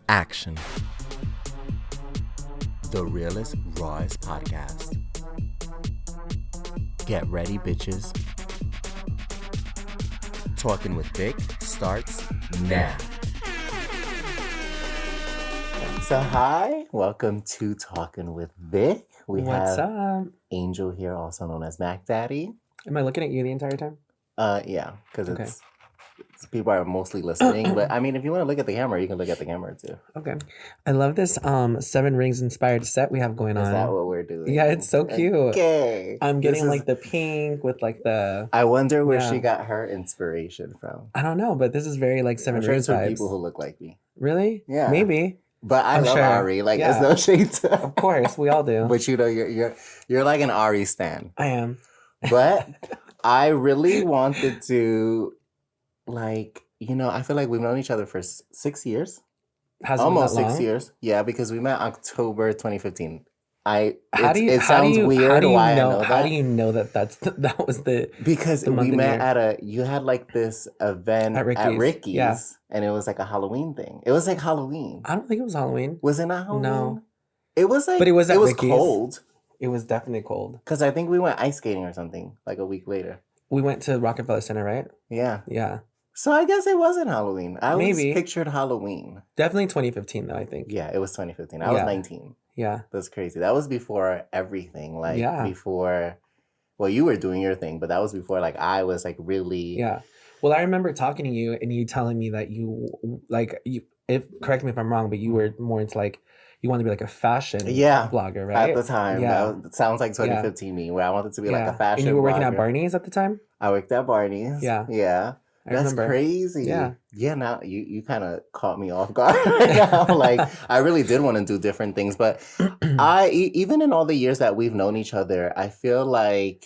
Action. The realest, rawest podcast. Get ready, bitches. Talking with Vic starts now. So hi, welcome to Talking with Vic. What's up? Angel here, also known as Mac Daddy. Am I looking at you the entire time? Yeah, because Okay. it's people are mostly listening. But I mean, if you want to look at the camera, you can look at the camera too. Okay. I love this Seven Rings inspired set we have going on. Is that what we're doing? Yeah, it's so cute. Okay. I'm getting like the pink with like the... I wonder where Yeah. she got her inspiration from. I don't know, but this is very like Seven I'm sure Rings it's from vibes. people who look like me. Really? Yeah. Maybe. But I I'm love sure. Ari. Like, Yeah. it's no shade to... Of course, we all do. But you know, you're like an Ari stan. I am. But I really wanted to, like, you know, I feel like we've known each other for 6 years. Has Almost been that 6 long? years. Yeah, because we met October 2015. It How do you sounds weird how do you why know, I know how that. do you know that that was the Because the month we and met year? you had like this event At at Ricky's. Ricky's, Yeah. and it was like a Halloween thing. It was like Halloween. I don't think it was Halloween. Was it not Halloween? No. It was like, But it was at Ricky's. cold. It was definitely cold. Because I think we went ice skating or something like a week later. We went to Rockefeller Center, right? Yeah. Yeah. So I guess it wasn't Halloween. I always Maybe. pictured Halloween. Definitely 2015 though, I think. Yeah, it was 2015. I was Yeah. 19. Yeah. That's crazy. That was before everything. Like, Yeah. before... Well, you were doing your thing, but that was before, like, I was, like, really... Yeah. Well, I remember talking to you and you telling me that correct me if I'm wrong, but you were more into like, you wanted to be like a fashion Yeah, blogger, right? At the time. Yeah. That sounds like 2015 me, where I wanted to be like a fashion And you were working blogger. at Barney's at the time? I worked at Barney's. Yeah. Yeah. I That's remember. crazy. Yeah. Yeah, now you kind of caught me off guard right now. Like, I really did want to do different things. But even in all the years that we've known each other, I feel like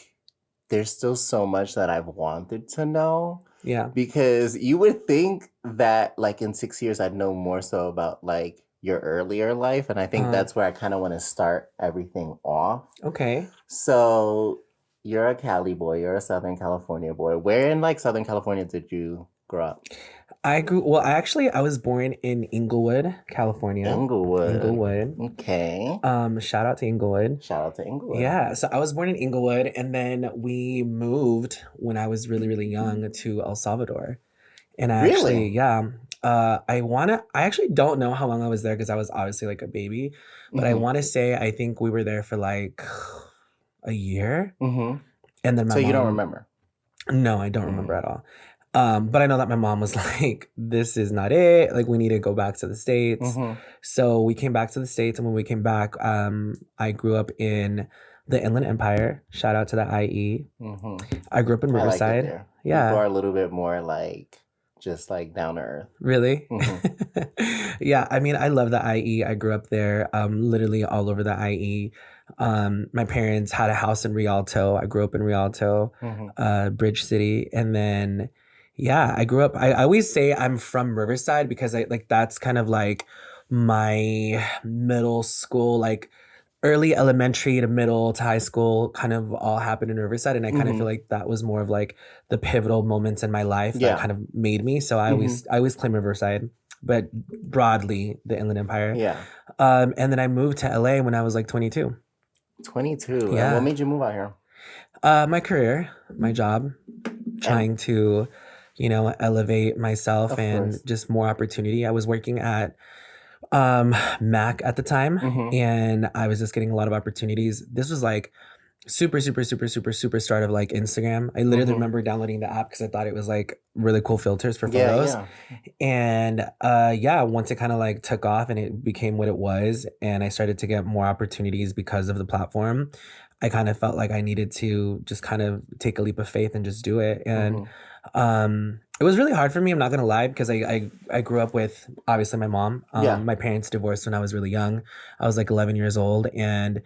there's still so much that I've wanted to know. Yeah. Because you would think that, like, in 6 years, I'd know more so about, like, your earlier life. And I think that's where I kind of want to start everything off. Okay. So... You're a Cali boy. You're a Southern California boy. Where in, like, Southern California did you grow up? I was born in Inglewood, California. Inglewood. Okay. Shout out to Inglewood. Shout out to Inglewood. Yeah, so I was born in Inglewood, and then we moved when I was really, really young to El Salvador. And I Really? I actually don't know how long I was there because I was obviously like a baby, but I want to say I think we were there for like a year. Mm-hmm. And then So you don't remember? No, I don't remember at all. But I know that my mom was like, this is not it. Like, we need to go back to the States. Mm-hmm. So we came back to the States. And when we came back, I grew up in the Inland Empire. Shout out to the IE. Mm-hmm. I grew up in Riverside. I like it there. Yeah. People are a little bit more like, just like down to earth. Really? Mm-hmm. Yeah, I mean, I love the IE. I grew up there, literally all over the IE. My parents had a house in Rialto. I grew up in Rialto, Bridge City. And then, yeah, I grew up, I always say I'm from Riverside because that's kind of like my middle school, like early elementary to middle to high school kind of all happened in Riverside. And I kind of feel like that was more of like the pivotal moments in my life that kind of made me. So I always claim Riverside, but broadly the Inland Empire. Yeah. And then I moved to LA when I was like 22. 22. Yeah. And what made you move out here? My career, my job, trying to, elevate myself and just more opportunity. I was working at Mac at the time, and I was just getting a lot of opportunities. This was like super start of like Instagram. I literally remember downloading the app because I thought it was like really cool filters for photos. And once it kind of like took off and it became what it was, and I started to get more opportunities because of the platform, I kind of felt like I needed to just kind of take a leap of faith and just do it. And it was really hard for me, I'm not gonna lie, because I grew up with obviously my mom. My parents divorced when I was really young. I was like 11 years old, and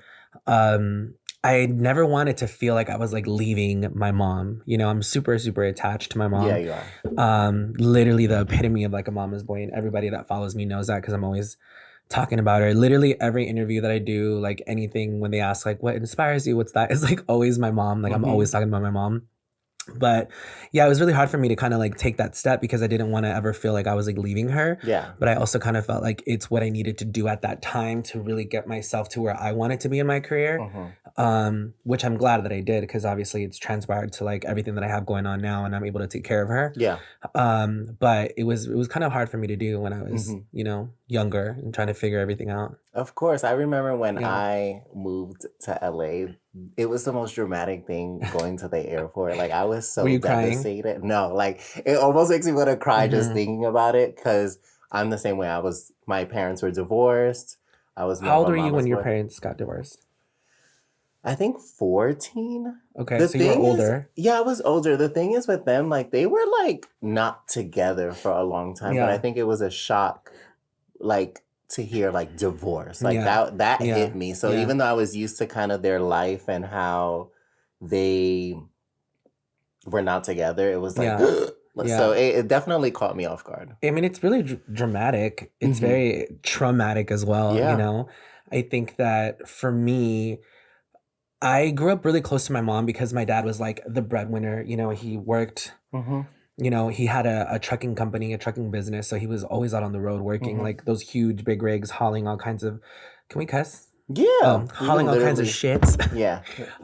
I never wanted to feel like I was like leaving my mom. I'm super attached to my mom. Yeah, you are. Literally the epitome of like a mama's boy, and everybody that follows me knows that because I'm always talking about her. Literally every interview that I do, like anything when they ask like what inspires you, what's that, it's like always my mom. Like I'm always talking about my mom. But yeah, it was really hard for me to kind of like take that step because I didn't want to ever feel like I was like leaving her. Yeah. But I also kind of felt like it's what I needed to do at that time to really get myself to where I wanted to be in my career. Which I'm glad that I did, because obviously it's transpired to like everything that I have going on now, and I'm able to take care of her. Yeah. But it was kind of hard for me to do when I was, you know, younger and trying to figure everything out. Of course. I remember when I moved to LA, it was the most dramatic thing going to the airport. Like, I was so Were you crying? devastated. No, like, it almost makes me want to cry just thinking about it, because I'm the same way. My parents were divorced. I was How old were you when your parents got divorced? I think 14. Okay, so you were older. Yeah, I was older. The thing is with them, like, they were like not together for a long time, but I think it was a shock, like, to hear like divorce. Like that hit me. So even though I was used to kind of their life and how they were not together, it was like so it definitely caught me off guard. I mean, it's really dramatic. It's very traumatic as well. You know, I think that for me, I grew up really close to my mom because my dad was like the breadwinner. You know, he worked, you know, he had a trucking company, a trucking business. So he was always out on the road working like those huge big rigs, hauling all kinds of, can we cuss? Yeah. Hauling all kinds of shit.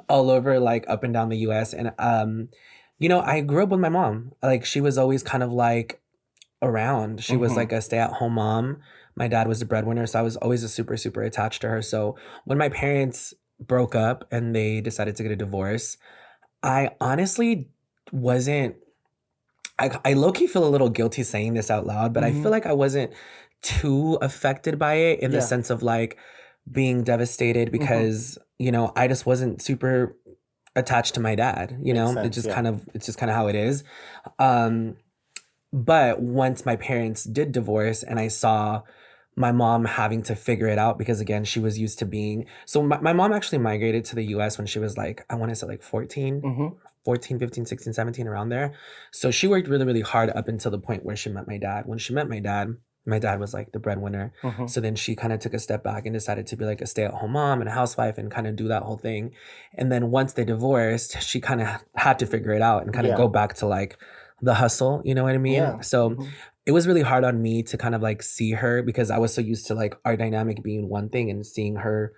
All over, like up and down the US. And, you know, I grew up with my mom. Like, she was always kind of like around. She was like a stay-at-home mom. My dad was a breadwinner. So I was always a super, super attached to her. So when my parents broke up and they decided to get a divorce, I honestly wasn't, I low-key feel a little guilty saying this out loud, but I feel like I wasn't too affected by it in the sense of like being devastated because, you know, I just wasn't super attached to my dad, you know. It's just kind of how it is. But once my parents did divorce and I saw my mom having to figure it out, because again, she was used to being, so my mom actually migrated to the US when she was like, I want to say like 14, 15, 16, 17, around there. So she worked really, really hard up until the point where she met my dad. When she met my dad was like the breadwinner. So then she kind of took a step back and decided to be like a stay-at-home mom and a housewife and kind of do that whole thing. And then once they divorced, she kind of had to figure it out and kind of go back to like the hustle, you know what I mean? So it was really hard on me to kind of like see her, because I was so used to like our dynamic being one thing and seeing her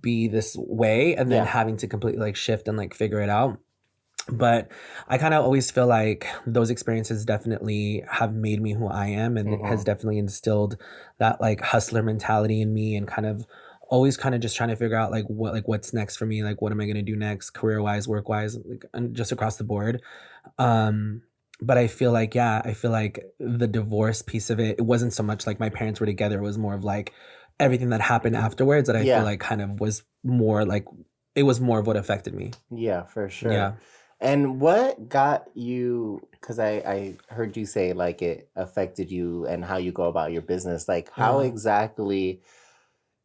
be this way and then having to completely like shift and like figure it out. But I kind of always feel like those experiences definitely have made me who I am, and it has definitely instilled that like hustler mentality in me, and kind of always kind of just trying to figure out like what's next for me, like what am I going to do next, career-wise, work-wise, like, and just across the board. But I feel like the divorce piece of it wasn't so much like my parents were together. It was more of like everything that happened afterwards that I feel like kind of was more like, it was more of what affected me. Yeah, for sure. Yeah. And what got you, because I heard you say like it affected you and how you go about your business, like how exactly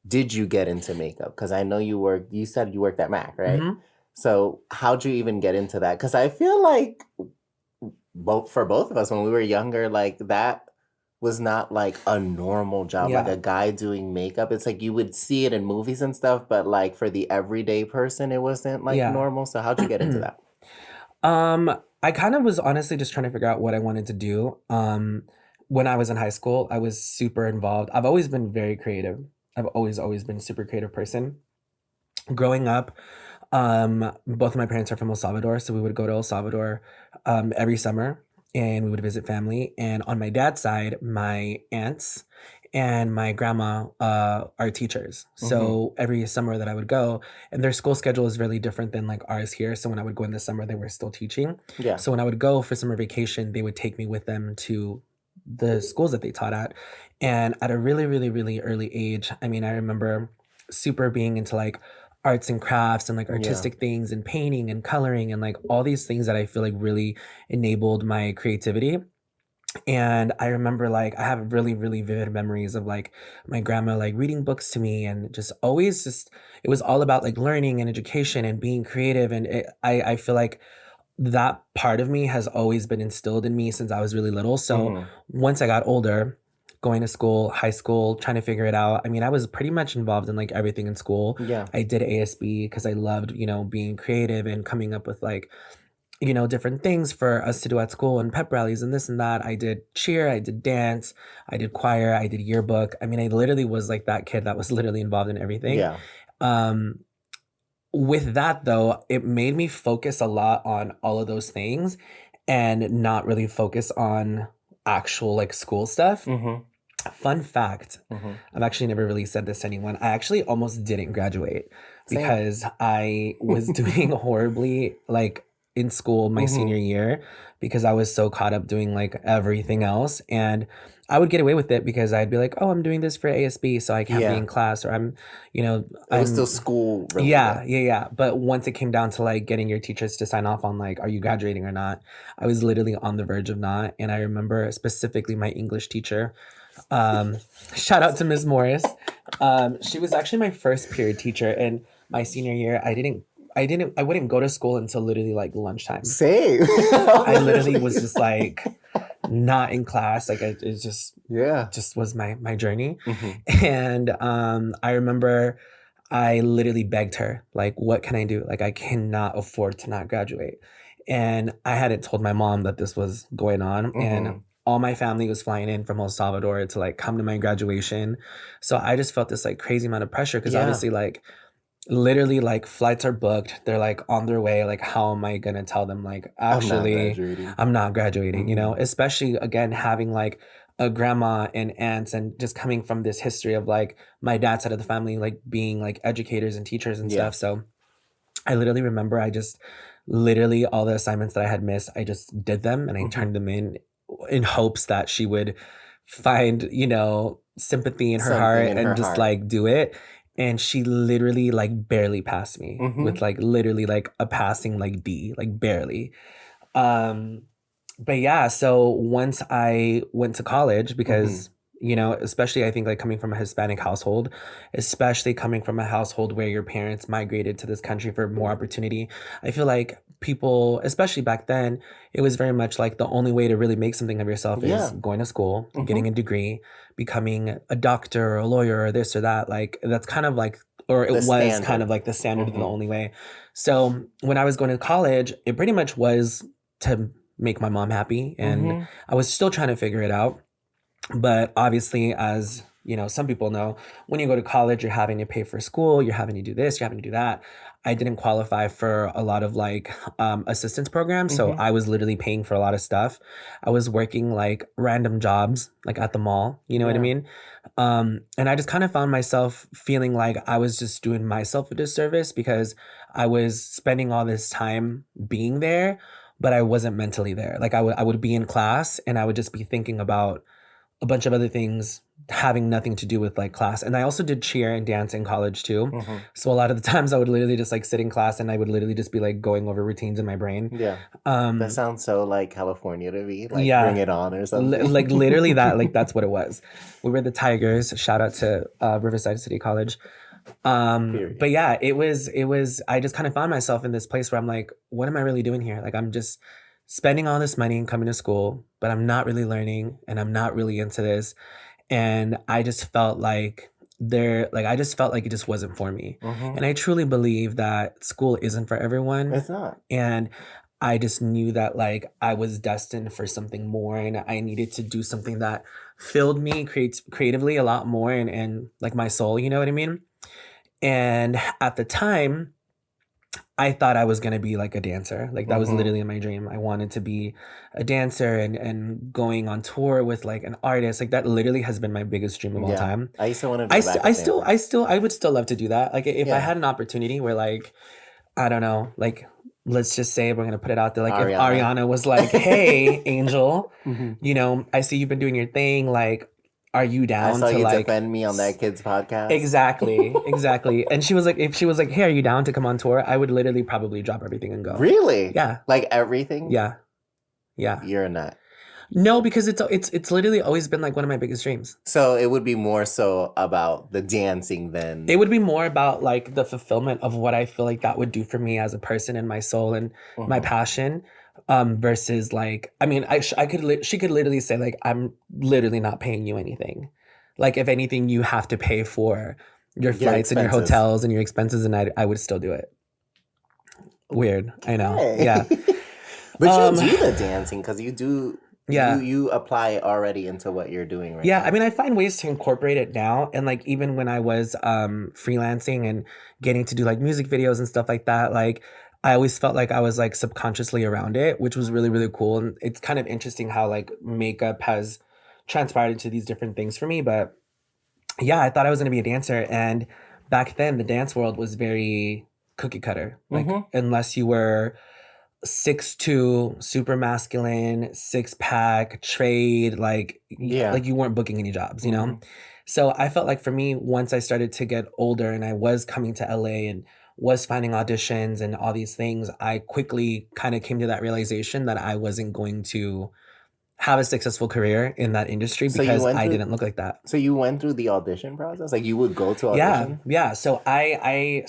did you get into makeup? Because I know you said you worked at Mac, right? So how'd you even get into that? Because I feel like for both of us when we were younger, like that was not like a normal job, like a guy doing makeup. It's like you would see it in movies and stuff, but like for the everyday person, it wasn't like normal. So how'd you get into that? I kind of was honestly just trying to figure out what I wanted to do. When I was in high school, I was super involved. I've always been very creative. I've always been a super creative person. Growing up, both of my parents are from El Salvador, so we would go to El Salvador every summer, and we would visit family. And on my dad's side, my aunts and my grandma are teachers. So every summer that I would go, and their school schedule is really different than like ours here. So when I would go in the summer, they were still teaching. So when I would go for summer vacation, they would take me with them to the schools that they taught at. And at a really, really, really early age, I mean, I remember super being into like arts and crafts and like artistic things and painting and coloring and like all these things that I feel like really enabled my creativity. And I remember like I have really, really vivid memories of like my grandma like reading books to me, and just always just, it was all about like learning and education and being creative. And I feel like that part of me has always been instilled in me since I was really little. So once I got older, going to school, high school, trying to figure it out, I mean, I was pretty much involved in like everything in school. I did ASB because I loved, you know, being creative and coming up with like different things for us to do at school and pep rallies and this and that. I did cheer, I did dance, I did choir, I did yearbook. I mean, I literally was like that kid that was literally involved in everything. Yeah. Um, with that though, it made me focus a lot on all of those things and not really focus on actual like school stuff. Mm-hmm. Fun fact, Mm-hmm. I've actually never really said this to anyone. I actually almost didn't graduate Same. because I was doing horribly like in school my Mm-hmm. senior year because I was so caught up doing like everything else. And I would get away with it because I'd be like, oh, I'm doing this for ASB, so I can't be Yeah. in class, or I'm, It was still school related. yeah. But once it came down to like getting your teachers to sign off on like, are you graduating or not? I was literally on the verge of not. And I remember specifically my English teacher. Shout out to Ms. Morris. She was actually my first period teacher, and my senior year, I wouldn't go to school until literally like lunchtime. Same. I literally was just like not in class. Like it just was my journey. Mm-hmm. And I remember I literally begged her, like, what can I do? Like, I cannot afford to not graduate. And I hadn't told my mom that this was going on. Mm-hmm. And all my family was flying in from El Salvador to like come to my graduation. So I just felt this like crazy amount of pressure because obviously like literally like flights are booked. They're like on their way. Like, how am I going to tell them like, actually, I'm not graduating, Mm-hmm. especially again, having like a grandma and aunts and just coming from this history of like my dad's side of the family, like being like educators and teachers and stuff. So I literally remember I just literally all the assignments that I had missed, I just did them and I Mm-hmm. turned them in hopes that she would find, sympathy in her heart and just like do it. And she literally like barely passed me with like literally like a passing like D, like barely. But yeah, so once I went to college, because especially I think like coming from a Hispanic household, especially coming from a household where your parents migrated to this country for more opportunity, I feel like people, especially back then, it was very much like the only way to really make something of yourself is going to school, getting a degree, becoming a doctor or a lawyer or this or that. Like that's kind of like, or it was standard. Kind of like the standard of the only way. So when I was going to college, it pretty much was to make my mom happy. And I was still trying to figure it out. But obviously, as some people know, when you go to college, you're having to pay for school, you're having to do this, you're having to do that. I didn't qualify for a lot of like assistance programs. So I was literally paying for a lot of stuff. I was working like random jobs, like at the mall, you know what I mean? And I just kind of found myself feeling like I was just doing myself a disservice because I was spending all this time being there, but I wasn't mentally there. Like I would be in class and I would just be thinking about a bunch of other things having nothing to do with like class. And I also did cheer and dance in college too. So a lot of the times I would literally just like sit in class and I would literally just be like going over routines in my brain. Yeah. That sounds so like California to me. Like Bring It On or something. Like literally that, like that's what it was. We were the Tigers. Shout out to Riverside City College. But yeah, it was, I just kind of found myself in this place where I'm like, what am I really doing here? Like I'm just spending all this money and coming to school, but I'm not really learning and I'm not really into this. And I just felt like it just wasn't for me. And I truly believe that school isn't for everyone. It's not. And I just knew that like I was destined for something more and I needed to do something that filled me creatively a lot more and like my soul, you know what I mean? And at the time, I thought I was going to be like a dancer. Like that was literally my dream. I wanted to be a dancer and going on tour with like an artist. Like that literally has been my biggest dream of all time. I used to want to do that. I would still love to do that. Like if I had an opportunity where like, I don't know, like let's just say we're going to put it out there. Like if Ariana was like, hey, Angel, I see you've been doing your thing. Like, are you down to like defend me on that kid's podcast? Exactly. And she was like, if she was like, hey, are you down to come on tour? I would literally probably drop everything and go. Really? Yeah. Like everything? Yeah. You're a nut. No, because it's literally always been like one of my biggest dreams. So it would be more so about the dancing than... It would be more about like the fulfillment of what I feel like that would do for me as a person and my soul and my passion. Versus like, I mean, she could literally say like, I'm literally not paying you anything. Like if anything, you have to pay for your flights and your hotels and your expenses, and I would still do it. Weird, I know. Hey. Yeah. But you do the dancing because you do. Yeah. You apply it already into what you're doing right Yeah, now. I mean, I find ways to incorporate it now. And like, even when I was freelancing and getting to do like music videos and stuff like that, like I always felt like I was like subconsciously around it, which was really, really cool. And it's kind of interesting how like makeup has transpired into these different things for me. But yeah, I thought I was going to be a dancer. And back then, the dance world was very cookie cutter. Like, unless you were 6'2", super masculine, six pack, trade, like you weren't booking any jobs, you know? So I felt like for me, once I started to get older and I was coming to LA and was finding auditions and all these things, I quickly kind of came to that realization that I wasn't going to have a successful career in that industry because I didn't look like that. So you went through the audition process? Like you would go to audition? Yeah. So I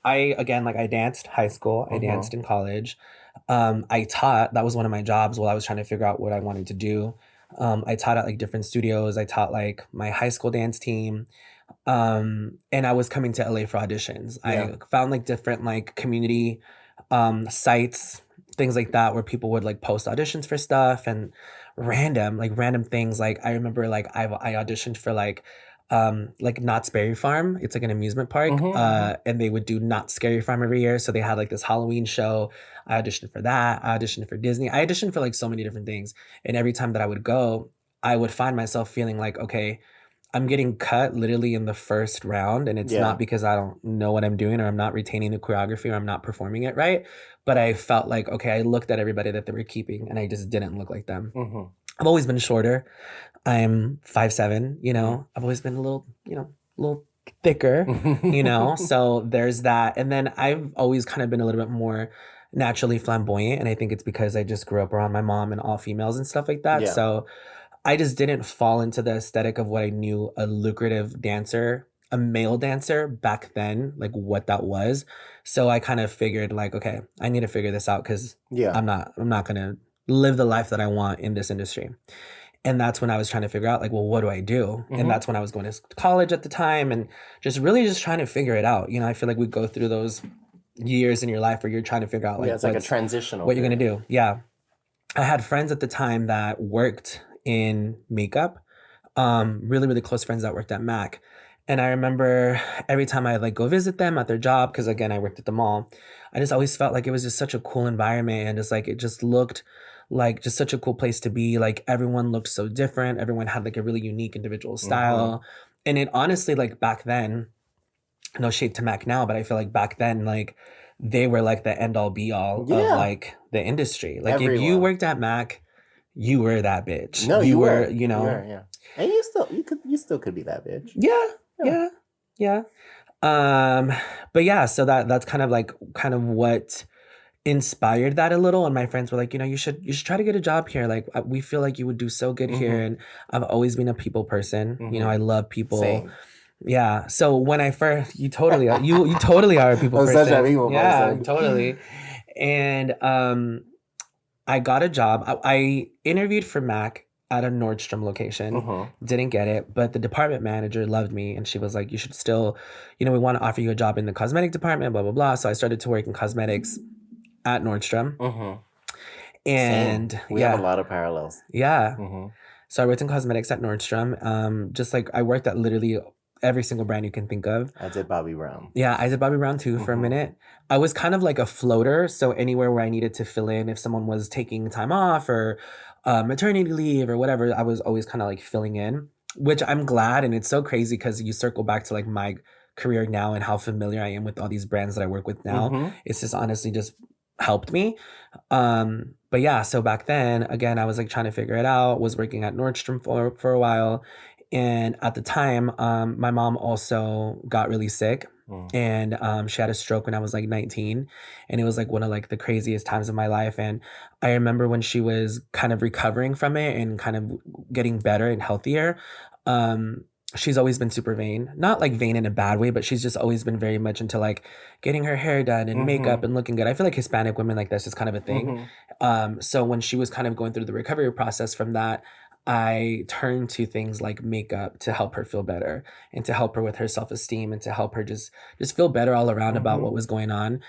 again, like I danced high school, I danced in college. I taught, that was one of my jobs while I was trying to figure out what I wanted to do. I taught at like different studios. I taught like my high school dance team. And I was coming to LA for auditions. I found like different like community sites, things like that, where people would like post auditions for stuff and random things. Like I remember like I auditioned for like Knott's Berry Farm. It's like an amusement park. And they would do Knott's Scary Farm every year. So they had like this Halloween show. I auditioned for that. I auditioned for Disney. I auditioned for like so many different things. And every time that I would go, I would find myself feeling like, okay, I'm getting cut literally in the first round. And it's not because I don't know what I'm doing or I'm not retaining the choreography or I'm not performing it right. But I felt like, okay, I looked at everybody that they were keeping and I just didn't look like them. I've always been shorter. I'm 5'7", you know. I've always been a little thicker, you know. So there's that. And then I've always kind of been a little bit more naturally flamboyant. And I think it's because I just grew up around my mom and all females and stuff like that. So I just didn't fall into the aesthetic of what I knew a lucrative dancer, a male dancer back then, like what that was. So I kind of figured like, okay, I need to figure this out because I'm not going to live the life that I want in this industry. And that's when I was trying to figure out like, well, what do I do? And that's when I was going to college at the time and just trying to figure it out. You know, I feel like we go through those years in your life where you're trying to figure out like, it's like a transitional what you're going to do. Yeah. I had friends at the time that worked in makeup, really, really close friends that worked at MAC. And I remember every time I like go visit them at their job, because again, I worked at the mall, I just always felt like it was just such a cool environment. And just like, it just looked like just such a cool place to be. Like everyone looked so different. Everyone had like a really unique individual style. And it honestly, like back then, no shade to MAC now, but I feel like back then, like they were like the end all be all of like the industry. Like if you worked at MAC, you were that bitch. No, you were, you know. And you still could be that bitch. Yeah. But yeah, so that's kind of what inspired that a little. And my friends were like, you know, you should try to get a job here. Like we feel like you would do so good here. And I've always been a people person. You know, I love people. Same. Yeah. So when I first, you totally are. You totally are a people person. Such a people person. Yeah, totally. And I got a job. I interviewed for MAC at a Nordstrom location. Didn't get it, but the department manager loved me and she was like, you should still, you know, we want to offer you a job in the cosmetic department, blah, blah, blah. So I started to work in cosmetics at Nordstrom. And same. We have a lot of parallels. So I worked in cosmetics at Nordstrom. Just like I worked at literally every single brand you can think of. I did Bobbi Brown. Yeah, I did Bobbi Brown too for a minute. I was kind of like a floater. So anywhere where I needed to fill in if someone was taking time off or maternity leave or whatever, I was always kind of like filling in, which I'm glad. And it's so crazy because you circle back to like my career now and how familiar I am with all these brands that I work with now. It's just honestly just helped me. But yeah, so back then, again, I was like trying to figure it out, was working at Nordstrom for a while. And at the time, my mom also got really sick and she had a stroke when I was like 19. And it was like one of like the craziest times of my life. And I remember when she was kind of recovering from it and kind of getting better and healthier, she's always been super vain, not like vain in a bad way, but she's just always been very much into like getting her hair done and makeup and looking good. I feel like Hispanic women like this is kind of a thing. So when she was kind of going through the recovery process from that, I turned to things like makeup to help her feel better and to help her with her self-esteem and to help her just feel better all around about what was going on.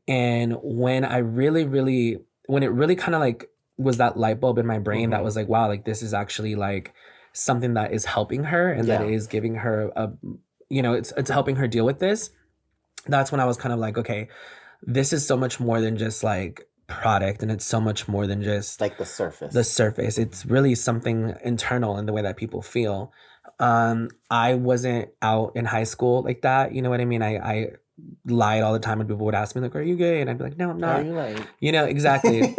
And when I really, really when it really kind of like was that light bulb in my brain that was like, wow, like this is actually like something that is helping her and that it is giving her a, you know, it's helping her deal with this. That's when I was kind of like, okay, this is so much more than just like product, and it's so much more than just like the surface. It's really something internal in the way that people feel. I wasn't out in high school like that, you know what I mean? I lied all the time, and people would ask me like, are you gay? And I'd be like, no, I'm not. Are you like, you know, exactly.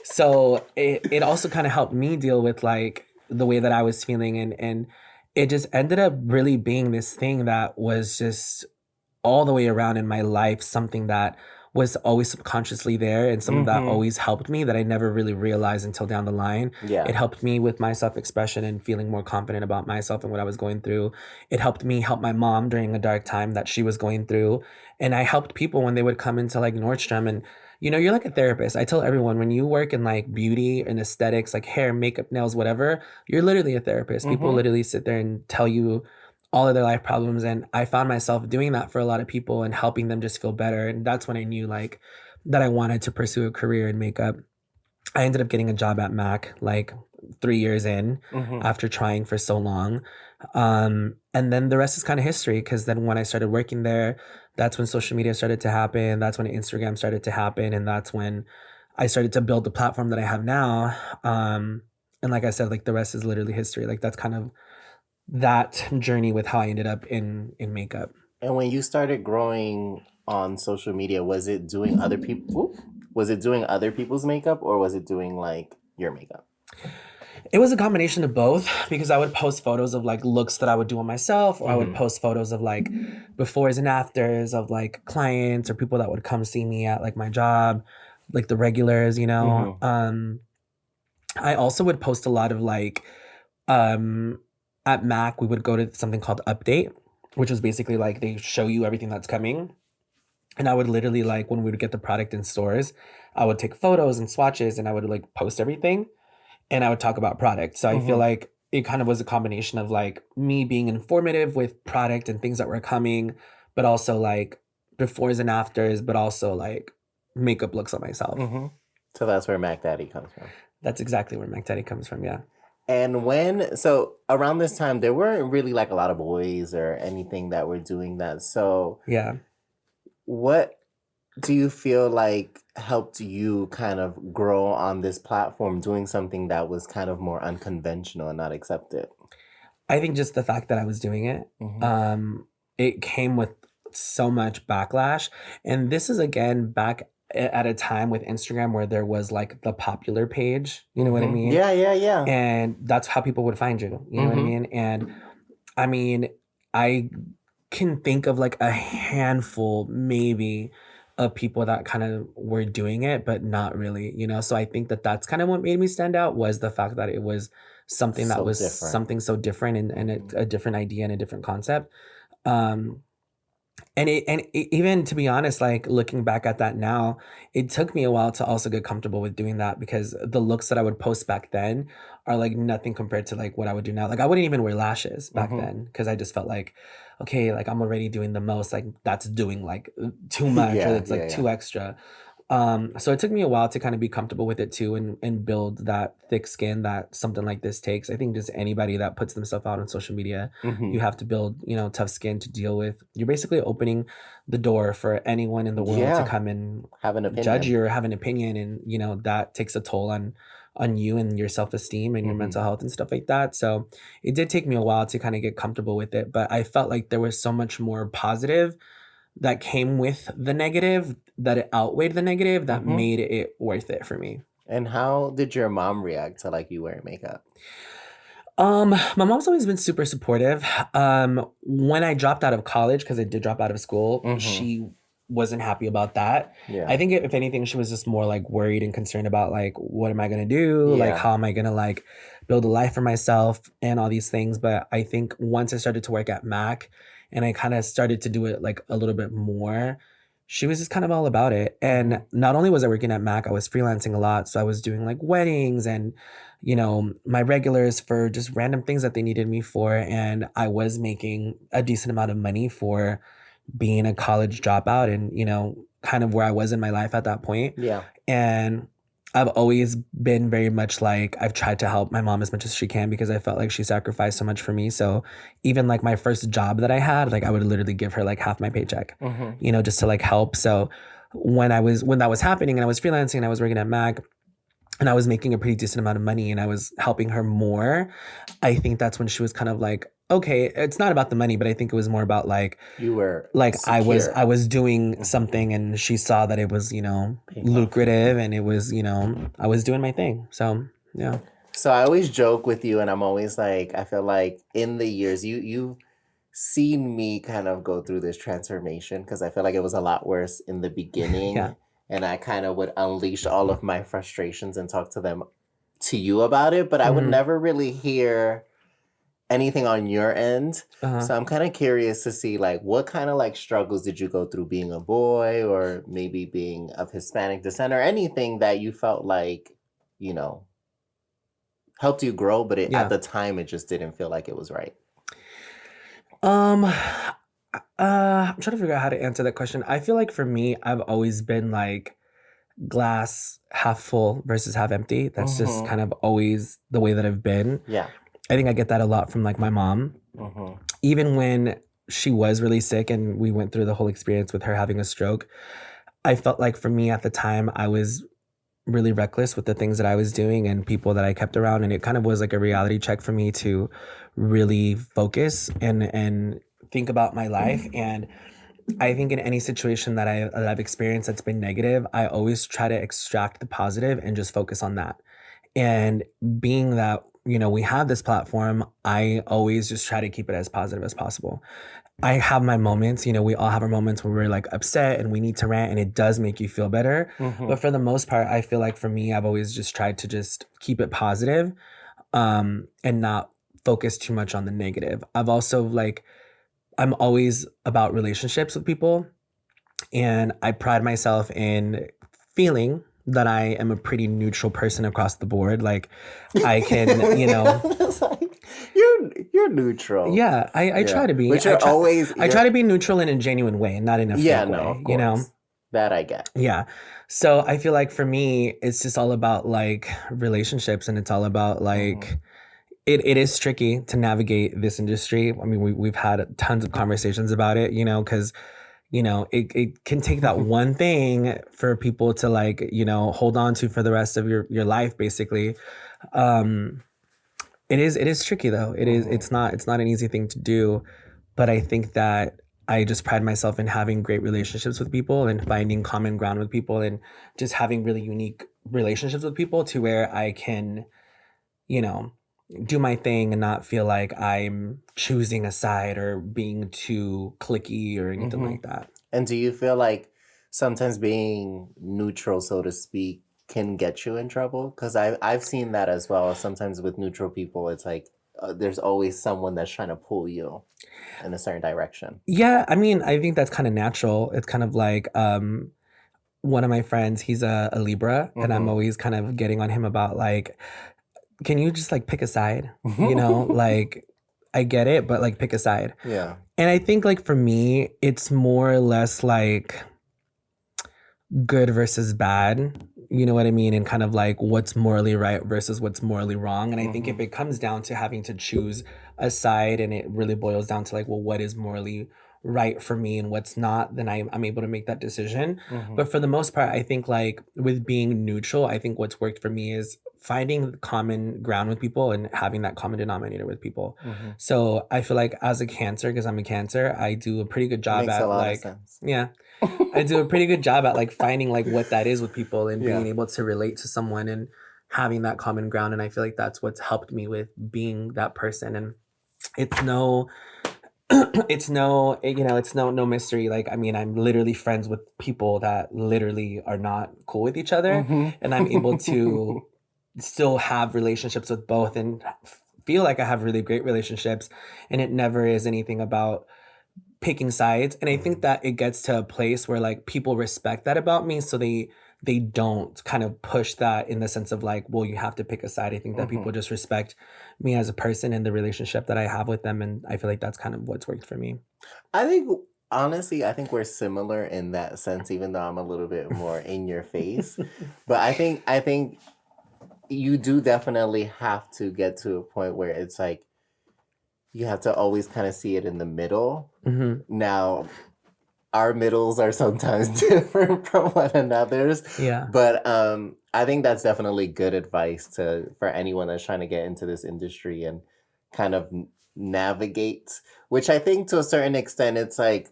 So it also kind of helped me deal with like the way that I was feeling, and it just ended up really being this thing that was just all the way around in my life, something that was always subconsciously there, and something that always helped me that I never really realized until down the line. Yeah. It helped me with my self-expression and feeling more confident about myself and what I was going through. It helped me help my mom during a dark time that she was going through. And I helped people when they would come into like Nordstrom, and you know, you're like a therapist. I tell everyone, when you work in like beauty and aesthetics, like hair, makeup, nails, whatever, you're literally a therapist. People literally sit there and tell you all of their life problems. And I found myself doing that for a lot of people and helping them just feel better. And that's when I knew like that I wanted to pursue a career in makeup. I ended up getting a job at MAC like 3 years in after trying for so long. And then the rest is kind of history, because then when I started working there, that's when social media started to happen. That's when Instagram started to happen. And that's when I started to build the platform that I have now. And like I said, like the rest is literally history. Like that's kind of that journey with how I ended up in makeup. And when you started growing on social media, was it doing other people? Was it doing other people's makeup, or was it doing like your makeup? It was a combination of both, because I would post photos of like looks that I would do on myself, or I would post photos of like befores and afters of like clients or people that would come see me at like my job, like the regulars, you know. I also would post a lot of like at MAC, we would go to something called Update, which was basically like they show you everything that's coming. And I would literally like, when we would get the product in stores, I would take photos and swatches, and I would like post everything, and I would talk about product. So I feel like it kind of was a combination of like me being informative with product and things that were coming, but also like befores and afters, but also like makeup looks on myself. So that's where Mac Daddy comes from. That's exactly where Mac Daddy comes from, yeah. And so around this time, there weren't really like a lot of boys or anything that were doing that. So yeah, what do you feel like helped you kind of grow on this platform, doing something that was kind of more unconventional and not accepted? I think just the fact that I was doing it, it came with so much backlash. And this is again back at a time with Instagram where there was like the popular page, you know what I mean? Yeah. And that's how people would find you, you know what I mean? And I mean, I can think of like a handful maybe of people that kind of were doing it, but not really, you know? So I think that that's kind of what made me stand out, was the fact that it was something that was different. Something so different, and a different idea and a different concept. And even to be honest, like looking back at that now, it took me a while to also get comfortable with doing that, because the looks that I would post back then are like nothing compared to like what I would do now. Like I wouldn't even wear lashes back then, because I just felt like, okay, like I'm already doing the most, like that's doing like too much, or it's like too extra. So it took me a while to kind of be comfortable with it too, and build that thick skin that something like this takes. I think just anybody that puts themselves out on social media, you have to build, you know, tough skin to deal with. You're basically opening the door for anyone in the world to come and have an opinion, judge you or have an opinion, and you know that takes a toll on you and your self-esteem and your mental health and stuff like that. So it did take me a while to kind of get comfortable with it, but I felt like there was so much more positive that came with the negative, that it outweighed the negative, that made it worth it for me. And how did your mom react to like you wearing makeup? My mom's always been super supportive. When I dropped out of college, because I did drop out of school, she wasn't happy about that. I think if anything, she was just more like worried and concerned about like, what am I gonna do? Like, how am I gonna like build a life for myself and all these things. But I think once I started to work at MAC, and I kind of started to do it like a little bit more, she was just kind of all about it. And not only was I working at MAC, I was freelancing a lot. So I was doing like weddings and, you know, my regulars for just random things that they needed me for. And I was making a decent amount of money for being a college dropout, and, you know, kind of where I was in my life at that point. Yeah. And I've always been very much like, I've tried to help my mom as much as she can because I felt like she sacrificed so much for me. So even like my first job that I had, like I would literally give her like half my paycheck, you know, just to like help. So when that was happening and I was freelancing and I was working at Mac and I was making a pretty decent amount of money and I was helping her more, I think that's when she was kind of like, okay, it's not about the money, but I think it was more about like, You were like secure. I was doing something and she saw that it was, you know, lucrative and it was, you know, I was doing my thing. So, yeah. So I always joke with you, and I'm always like, I feel like in the years you've seen me kind of go through this transformation, because I feel like it was a lot worse in the beginning, Yeah. and I kind of would unleash all of my frustrations and talk to you about it, but I would never really hear anything on your end. So I'm kind of curious to see like what kind of like struggles did you go through being a boy, or maybe being of Hispanic descent, or anything that you felt like, you know, helped you grow, but at the time it just didn't feel like it was right. I'm trying to figure out how to answer that question. I feel like for me, I've always been like glass half full versus half empty. That's just kind of always the way that I've been. Yeah. I think I get that a lot from like my mom. Even when she was really sick and we went through the whole experience with her having a stroke, I felt like for me at the time, I was really reckless with the things that I was doing and people that I kept around. And it kind of was like a reality check for me to really focus and think about my life. And I think in any situation that I've experienced that's been negative, I always try to extract the positive and just focus on that. And being that, you know, we have this platform, I always just try to keep it as positive as possible. I have my moments, you know, we all have our moments where we're like upset and we need to rant and it does make you feel better. But for the most part, I feel like for me, I've always just tried to just keep it positive, and not focus too much on the negative. I've also like, I'm always about relationships with people, and I pride myself in feeling that I am a pretty neutral person across the board. Like I can, you know, like, you're neutral. Yeah, I try to be. But you're always. I try to be neutral in a genuine way, not in a fake way. Of course. You know, that I get. Yeah. So I feel like for me, it's just all about like relationships, and it's all about like it is tricky to navigate this industry. I mean, we've had tons of conversations about it. You know, because you know it can take that one thing for people to like, you know, hold on to for the rest of your life, basically. It is tricky though. It's not an easy thing to do, but I think that I just pride myself in having great relationships with people and finding common ground with people and just having really unique relationships with people to where I can, you know, do my thing and not feel like I'm choosing a side or being too cliquey or anything like that. And do you feel like sometimes being neutral, so to speak, can get you in trouble? Because I've seen that as well. Sometimes with neutral people, it's like there's always someone that's trying to pull you in a certain direction. Yeah, I mean, I think that's kind of natural. It's kind of like one of my friends, he's a Libra, and I'm always kind of getting on him about like, can you just like pick a side? You know, like I get it, but like pick a side. Yeah. And I think like for me, it's more or less like good versus bad. You know what I mean? And kind of like what's morally right versus what's morally wrong. And I think if it comes down to having to choose a side and it really boils down to like, well, what is morally right for me and what's not, then I'm able to make that decision. But for the most part, I think like with being neutral, I think what's worked for me is finding common ground with people and having that common denominator with people. So I feel like as a Cancer, because I'm a Cancer, I do a pretty good job Makes at a lot like, of sense. yeah, I do a pretty good job at like finding like what that is with people and being able to relate to someone and having that common ground. And I feel like that's what's helped me with being that person. And it's no it's no, you know, it's no mystery. Like, I mean, I'm literally friends with people that literally are not cool with each other, and I'm able to still have relationships with both and feel like I have really great relationships, and it never is anything about picking sides. And I think that it gets to a place where like people respect that about me, so they don't kind of push that in the sense of like, well, you have to pick a side. I think that people just respect me as a person and the relationship that I have with them, and I feel like that's kind of what's worked for me. I think honestly, I think we're similar in that sense, even though I'm a little bit more in your face. But I think you do definitely have to get to a point where it's like you have to always kind of see it in the middle. Mm-hmm. Now, our middles are sometimes different from one another's. Yeah. But I think that's definitely good advice for anyone that's trying to get into this industry and kind of navigate, which I think to a certain extent it's like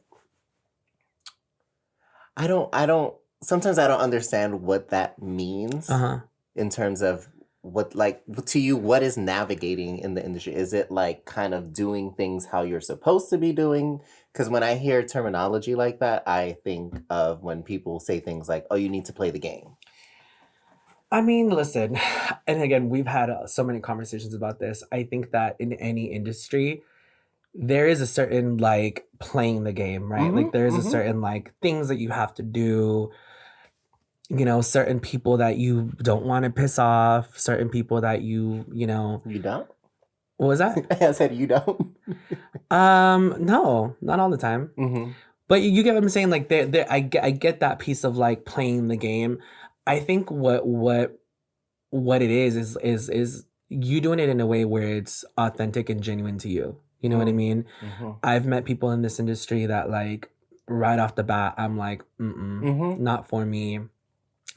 I don't sometimes I don't understand what that means Uh-huh. in terms of what, like, to you, what is navigating in the industry? Is it like kind of doing things how you're supposed to be doing? Because when I hear terminology like that, I think of when people say things like, oh, you need to play the game. I mean, listen, and again, we've had so many conversations about this. I think that in any industry, there is a certain like playing the game, right? Like there is a certain like things that you have to do, you know, certain people that you don't want to piss off, certain people that you know. You don't? What was that? I said you don't. No, not all the time. Mm-hmm. But you get what I'm saying? Like I get that piece of like playing the game. I think what it is you doing it in a way where it's authentic and genuine to you. You know what I mean? Mm-hmm. I've met people in this industry that like right off the bat, I'm like, not for me,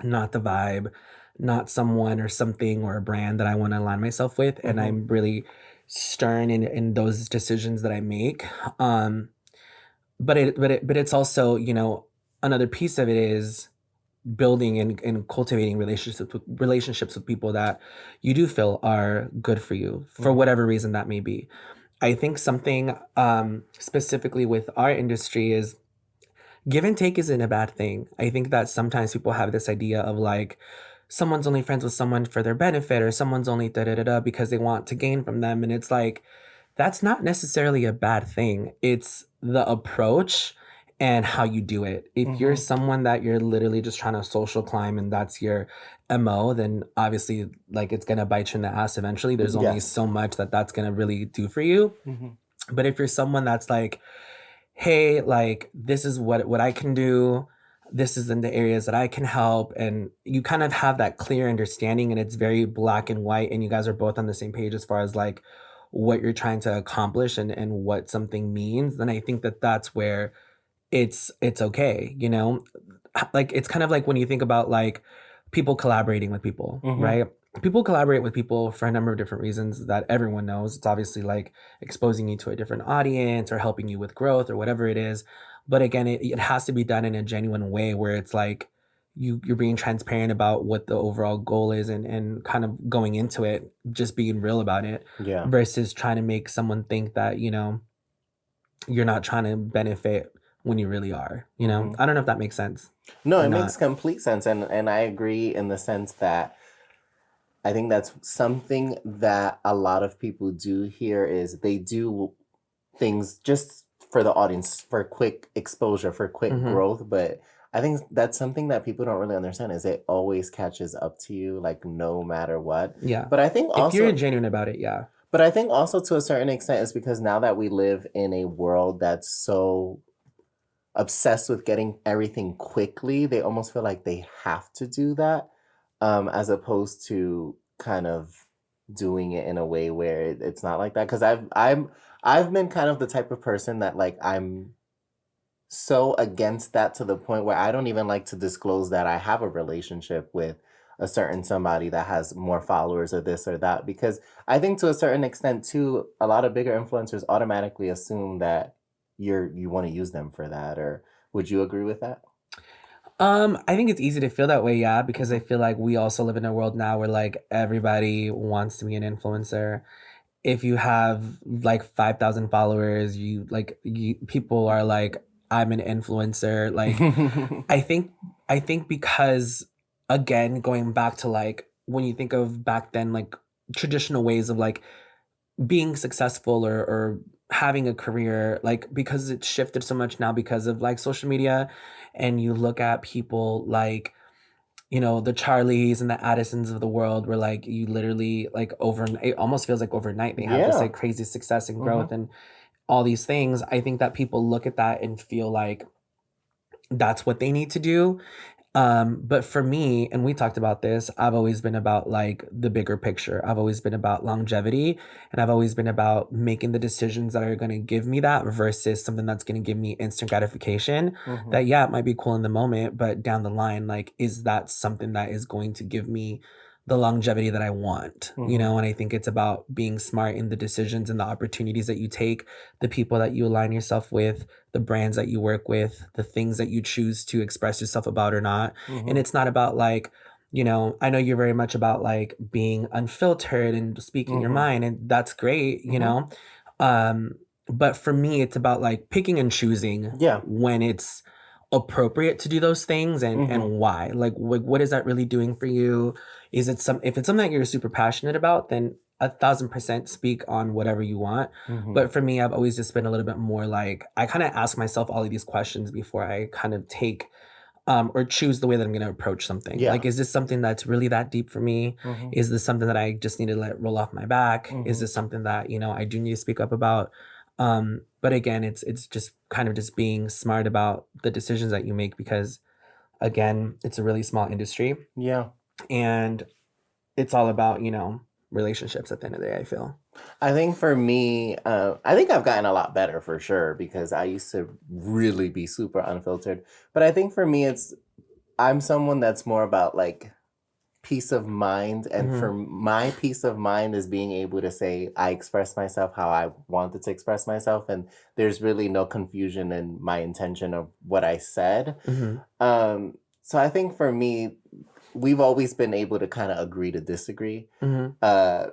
not the vibe, not someone or something or a brand that I want to align myself with. And I'm really stern in those decisions that I make. But it's also, you know, another piece of it is building and cultivating relationships with people that you do feel are good for you for whatever reason that may be. I think something specifically with our industry is give and take isn't a bad thing. I think that sometimes people have this idea of like someone's only friends with someone for their benefit or someone's only da da da da because they want to gain from them, and it's like that's not necessarily a bad thing. It's the approach and how you do it. If you're someone that you're literally just trying to social climb and that's your MO, then obviously like it's going to bite you in the ass eventually. There's only so much that's going to really do for you. But if you're someone that's like, hey, like this is what I can do. This is in the areas that I can help. And you kind of have that clear understanding and it's very black and white. And you guys are both on the same page as far as like what you're trying to accomplish and what something means. Then I think that's where it's okay, you know? Like it's kind of like when you think about like people collaborating with people, right? People collaborate with people for a number of different reasons that everyone knows. It's obviously like exposing you to a different audience or helping you with growth or whatever it is. But again, it has to be done in a genuine way where it's like you're being transparent about what the overall goal is and kind of going into it, just being real about it versus trying to make someone think that, you know, you're not trying to benefit when you really are, you know? I don't know if that makes sense. No, it makes complete sense. And I agree in the sense that I think that's something that a lot of people do here is they do things just for the audience, for quick exposure, for quick growth. But I think that's something that people don't really understand is it always catches up to you, like no matter what. Yeah. But I think also, if you're genuine about it, yeah. But I think also to a certain extent is because now that we live in a world that's so obsessed with getting everything quickly, they almost feel like they have to do that, as opposed to kind of doing it in a way where it's not like that. Because I've been kind of the type of person that like I'm so against that to the point where I don't even like to disclose that I have a relationship with a certain somebody that has more followers or this or that, because I think to a certain extent too, a lot of bigger influencers automatically assume that you want to use them for that. Or would you agree with that? I think it's easy to feel that way, yeah, because I feel like we also live in a world now where like everybody wants to be an influencer. If you have like 5,000 followers, people are like, I'm an influencer. Like I think because again, going back to like when you think of back then, like traditional ways of like being successful or having a career, like because it's shifted so much now because of like social media, and you look at people like, you know, the Charlies and the Addisons of the world where like you literally like it almost feels like overnight they have this like crazy success and growth and all these things, I think that people look at that and feel like that's what they need to do. But for me, and we talked about this, I've always been about like the bigger picture. I've always been about longevity, and I've always been about making the decisions that are going to give me that versus something that's going to give me instant gratification. Mm-hmm. That, yeah, it might be cool in the moment, but down the line, like, is that something that is going to give me the longevity that I want, you know? And I think it's about being smart in the decisions and the opportunities that you take, the people that you align yourself with, the brands that you work with, the things that you choose to express yourself about or not. And it's not about like, you know, I know you're very much about like being unfiltered and speaking your mind, and that's great, you know? But for me, it's about like picking and choosing when it's appropriate to do those things, and why. Like, what is that really doing for you? Is it if it's something that you're super passionate about, then 1,000% speak on whatever you want. But for me, I've always just been a little bit more like, I kind of ask myself all of these questions before I kind of take or choose the way that I'm going to approach something. Like, is this something that's really that deep for me? Is this something that I just need to let roll off my back? Is this something that, you know, I do need to speak up about? But again, it's just kind of just being smart about the decisions that you make, because again, it's a really small industry. And it's all about, you know, relationships at the end of the day, I feel. I think for me, I think I've gotten a lot better for sure, because I used to really be super unfiltered. But I think for me, I'm someone that's more about like peace of mind. And for my peace of mind is being able to say, I express myself how I wanted to express myself. And there's really no confusion in my intention of what I said. So I think for me, we've always been able to kind of agree to disagree,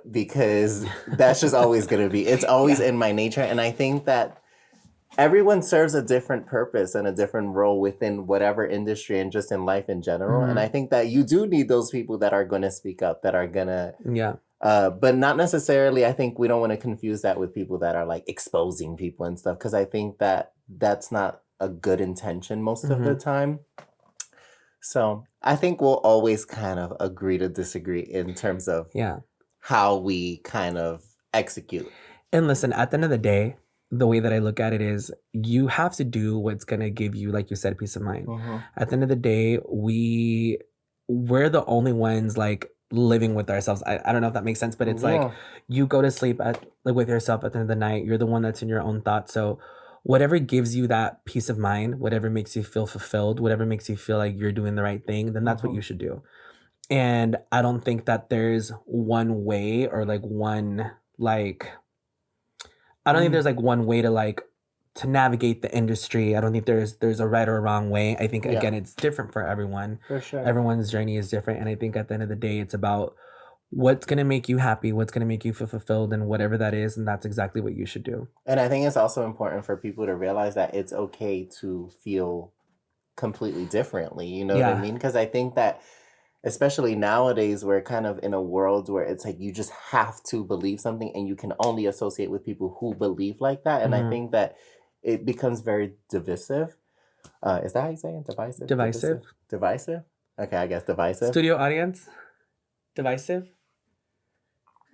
because that's just always going to be, it's always in my nature. And I think that everyone serves a different purpose and a different role within whatever industry and just in life in general. And I think that you do need those people that are going to speak up, that are going to, but not necessarily, I think we don't want to confuse that with people that are like exposing people and stuff, because I think that that's not a good intention most of the time. So I think we'll always kind of agree to disagree in terms of how we kind of execute. And listen, at the end of the day, the way that I look at it is, you have to do what's going to give you, like you said, peace of mind. At the end of the day, we're the only ones like living with ourselves. I don't know if that makes sense, but it's like, you go to sleep with yourself at the end of the night. You're the one that's in your own thoughts. So whatever gives you that peace of mind, whatever makes you feel fulfilled, whatever makes you feel like you're doing the right thing, then that's what you should do. And I don't think that there's one way, or like one, like, I don't think there's like one way to like to navigate the industry. I don't think there's a right or a wrong way. I think again, it's different for everyone. For sure. Everyone's journey is different. And I think at the end of the day, it's about what's going to make you happy, what's going to make you feel fulfilled, and whatever that is. And that's exactly what you should do. And I think it's also important for people to realize that it's okay to feel completely differently. You know what I mean? Because I think that, especially nowadays, we're kind of in a world where it's like you just have to believe something, and you can only associate with people who believe like that. And I think that it becomes very divisive. Is that how you say it? Divisive? Divisive? Okay, I guess divisive. Studio audience? Divisive?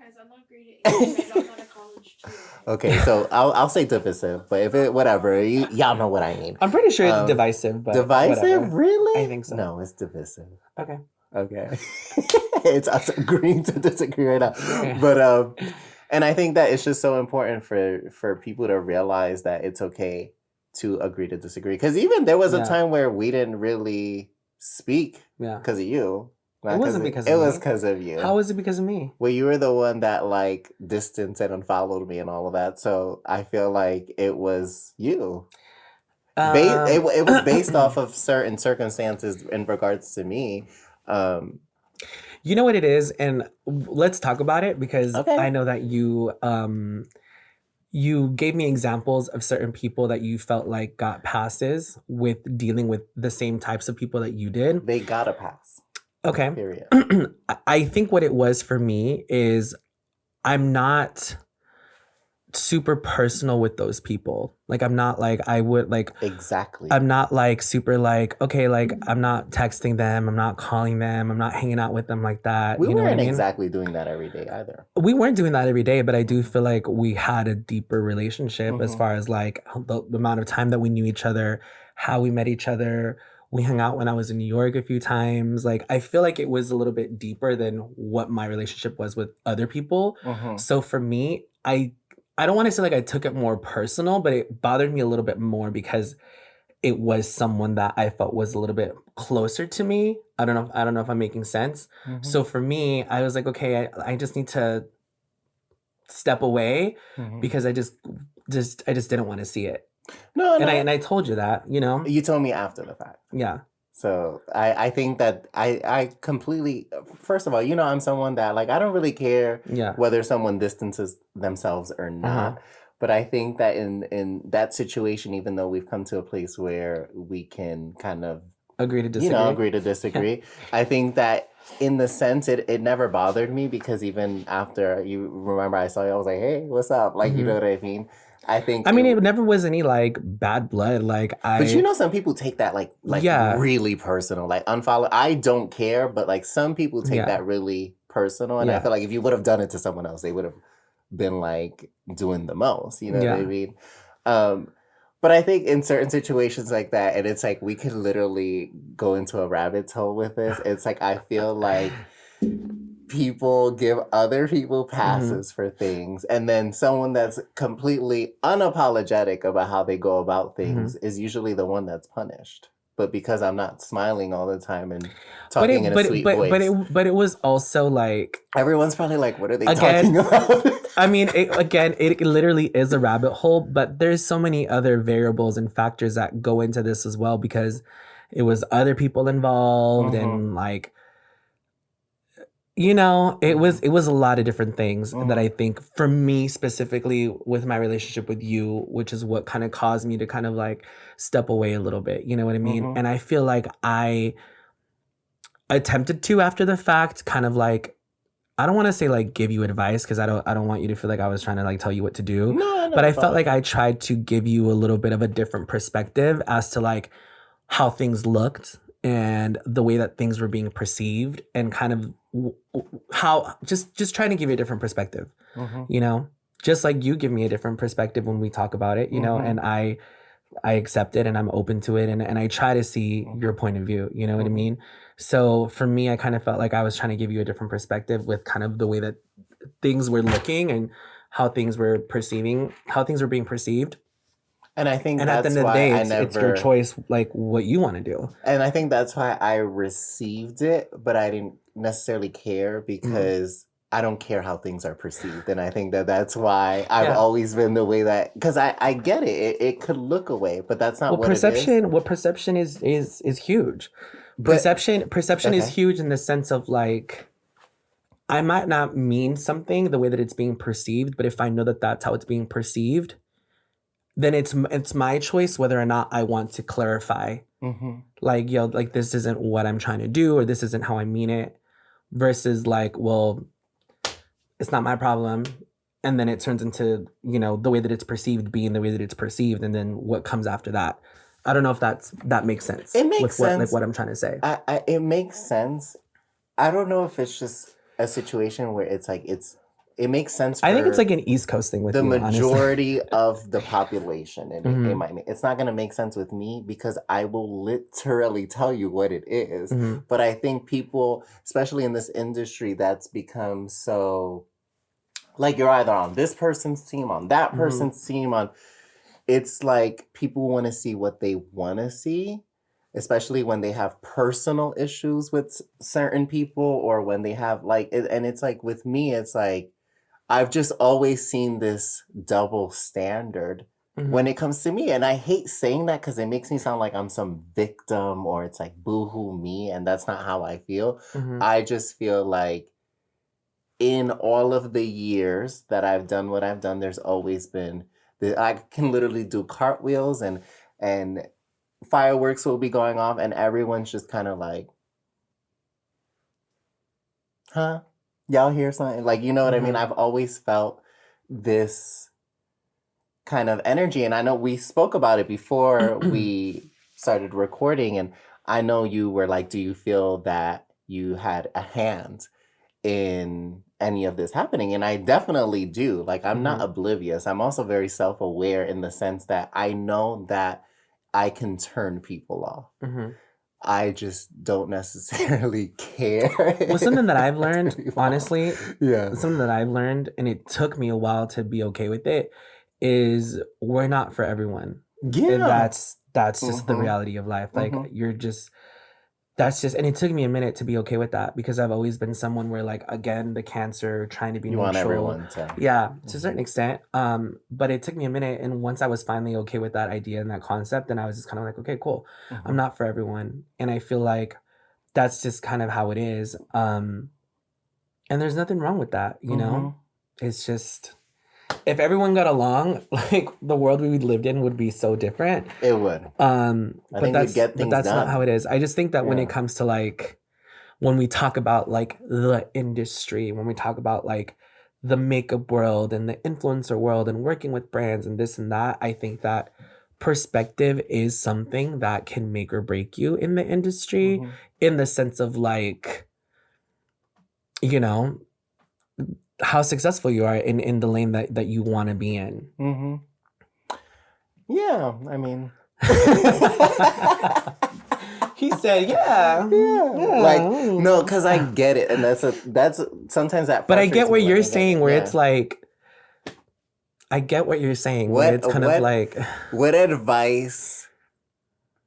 I'm not great at English. I don't go to college too. Okay, so I'll say divisive, but if it whatever, y'all know what I mean. I'm pretty sure it's divisive, but divisive, whatever. really? I think so. No, it's divisive. Okay. It's us agreeing to disagree right now. Okay. But and I think that it's just so important for people to realize that it's okay to agree to disagree. Because even there was a time where we didn't really speak because of you. It wasn't because of me. It was because of you. How was it because of me? Well, you were the one that like distanced and unfollowed me and all of that. So I feel like it was you. It was based off of certain circumstances in regards to me. You know what it is, and let's talk about it, because I know that you gave me examples of certain people that you felt like got passes with dealing with the same types of people that you did. They got a pass. Okay. Period. I think what it was for me is, I'm not super personal with those people. Like I'm not like I would like Exactly. I'm not like super like okay, like I'm not texting them, I'm not calling them, I'm not hanging out with them like that. We You know what I weren't mean? exactly doing that every day either. We weren't doing that every day, but I do feel like we had a deeper relationship as Mhm. far as like the amount of time that we knew each other, how we met each other. We hung out when I was in New York a few times. Like I feel like it was a little bit deeper than what my relationship was with other people. Mhm. So for me, I don't want to say like I took it more personal, but it bothered me a little bit more because it was someone that I felt was a little bit closer to me. I don't know if I'm making sense. Mhm. So for me, I was like, okay, I just need to step away Mhm. because I just didn't want to see it. No, And no. I told you that, you know? You told me after the fact. Yeah. So I think that I completely, first of all, you know, I'm someone that like I don't really care Yeah. whether someone distances themselves or not. But I think that in that situation, even though we've come to a place where we can kind of Agree to disagree. you know, agree to disagree. I think that in the sense it never bothered me because even after you remember I saw you, I was like, hey, what's up? Like, you know what I mean? I think I mean, it never was any like bad blood. Like But you know, some people take that like Yeah. really personal, like unfollow. I don't care, but like some people take Yeah. that really personal, and I Yeah. feel like if you would have done it to someone else, they would have been like doing the most. You know what I Yeah. mean? But I think in certain situations like that, and it's like we could literally go into a rabbit hole with this. It's like I feel like people give other people passes for things, and then someone that's completely unapologetic about how they go about things is usually the one that's punished. But because I'm not smiling all the time and talking in a sweet voice, but it was also like everyone's probably like, "What are they Again, talking about?" I mean, it literally is a rabbit hole, but there's so many other variables and factors that go into this as well because it was other people involved and like, you know, it was a lot of different things that I think for me specifically with my relationship with you, which is what kind of caused me to kind of like step away a little bit. You know what I mean? And I feel like I attempted to after the fact, kind of like I don't want to say like give you advice because I don't want you to feel like I was trying to like tell you what to do. No, but I felt like I tried to give you a little bit of a different perspective as to like how things looked and the way that things were being perceived and kind of how just trying to give you a different perspective. You know, just like you give me a different perspective when we talk about it, you know, and I accept it and I'm open to it and I try to see your point of view, you know what I mean? So for me, I kind of felt like I was trying to give you a different perspective with kind of the way that things were looking and how things were being perceived. And I think and that's at the end of the why day, I it's your never. choice, like what you want to do. And I think that's why I received it, but I didn't necessarily care because I don't care how things are perceived. And I think that that's why I've always been the way that, because I get it. It could look away, but that's not what perception. it is. What perception is huge. But, Perception is huge in the sense of like, I might not mean something the way that it's being perceived, but if I know that that's how it's being perceived, then it's my choice whether or not I want to clarify. Like, yo, like this isn't what I'm trying to do, or this isn't how I mean it, versus like, well, it's not my problem. And then it turns into, you know, the way that it's perceived being the way that it's perceived, and then what comes after that. I don't know if that makes sense. It makes sense. What I'm trying to say. It makes sense. I don't know if it's just a situation where it's like it makes sense for I think it's like an East Coast thing with the you, majority of the population. And it might it's not going to make sense with me because I will literally tell you what it is. But I think people, especially in this industry that's become so, like you're either on this person's team, on that person's team, it's like people want to see what they want to see. Especially when they have personal issues with certain people or when they have like, and it's like with me, it's like, I've just always seen this double standard when it comes to me. And I hate saying that because it makes me sound like I'm some victim or it's like boo-hoo me. And that's not how I feel. I just feel like in all of the years that I've done what I've done, there's always been, I can literally do cartwheels and fireworks will be going off and everyone's just kind of like, huh? Y'all hear something? Like, you know what I mean? I've always felt this kind of energy. And I know we spoke about it before we started recording. And I know you were like, do you feel that you had a hand in any of this happening? And I definitely do. Like, I'm not oblivious. I'm also very self-aware in the sense that I know that I can turn people off. I just don't necessarily care. Well, something that I've learned, honestly, yeah, something that I've learned, and it took me a while to be okay with it, is we're not for everyone. yeah. And that's just the reality of life. Like, you're just, that's just, and it took me a minute to be okay with that, because I've always been someone where, like, again, the cancer, trying to be You neutral. want everyone to. Yeah, to a certain extent. But it took me a minute, and once I was finally okay with that idea and that concept, then I was just kind of like, okay, cool. I'm not for everyone. And I feel like that's just kind of how it is. And there's nothing wrong with that, you know? It's just, if everyone got along, like, the world we lived in would be so different. It would. But that's not how it is. I just think that when it comes to, like, when we talk about, like, the industry, when we talk about, like, the makeup world and the influencer world and working with brands and this and that, I think that perspective is something that can make or break you in the industry, in the sense of, like, you know, how successful you are in the lane that you want to be in. Yeah, I mean. He said, yeah. Like, no, because I get it. And that's sometimes that. But I get what you're saying, where it's like, I get what you're saying, where it's kind of like. What advice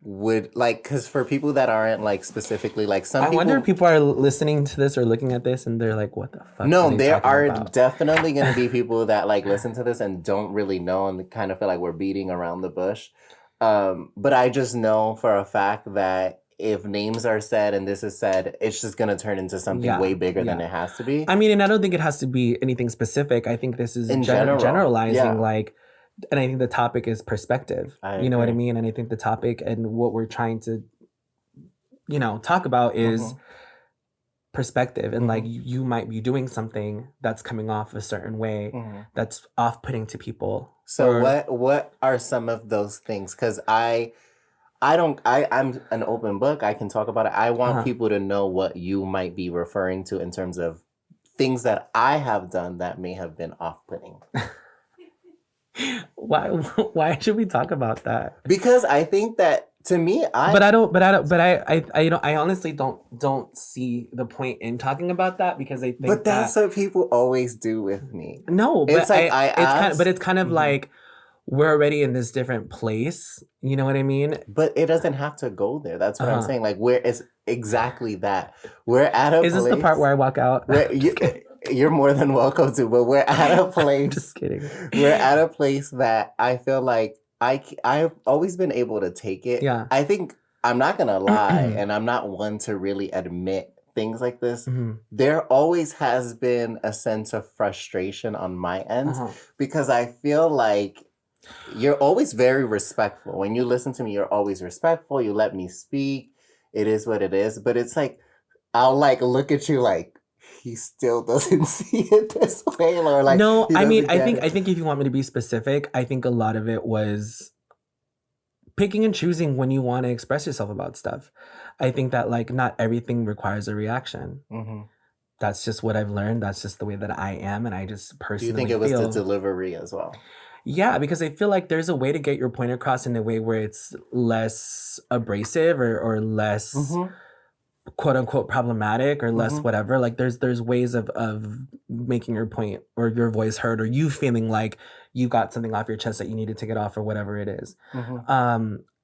would, like, because for people that aren't, like, specifically, like, some people. I wonder if people are listening to this or looking at this and they're like, what the fuck? No, there are definitely going to be people that, like, listen to this and don't really know and kind of feel like we're beating around the bush. But I just know for a fact that if names are said and this is said, it's just going to turn into something way bigger than it has to be. I mean, and I don't think it has to be anything specific. I think this is generalizing, like, and I think the topic is perspective. You know what I mean? And I think the topic and what we're trying to, you know, talk about is perspective. And like, you might be doing something that's coming off a certain way that's off-putting to people. So what are some of those things? Because I'm an open book. I can talk about it. I want people to know what you might be referring to in terms of things that I have done that may have been off-putting. Why should we talk about that? Because I think that, to me, I honestly don't see the point in talking about that, because I think But that's what people always do with me. No, but it's like it's kind of like, we're already in this different place. You know what I mean? But it doesn't have to go there. That's what I'm saying. Like, where is exactly that? We're at a place. Is this the part where I walk out? You're more than welcome to, but we're at a place. Just kidding. We're at a place that I feel like I've always been able to take it. Yeah. I think, I'm not going to lie, and I'm not one to really admit things like this. There always has been a sense of frustration on my end, because I feel like you're always very respectful. When you listen to me, you're always respectful. You let me speak. It is what it is. But it's like, I'll like look at you like, he still doesn't see it this way. Or like, no, I mean, I think if you want me to be specific, I think a lot of it was picking and choosing when you want to express yourself about stuff. I think that, like, not everything requires a reaction. That's just what I've learned. That's just the way that I am. And I just personally Do you think it was the delivery as well? Yeah, because I feel like there's a way to get your point across in a way where it's less abrasive or less quote unquote problematic or less whatever. Like, there's ways of making your point or your voice heard, or you feeling like you got something off your chest that you needed to get off, or whatever it is.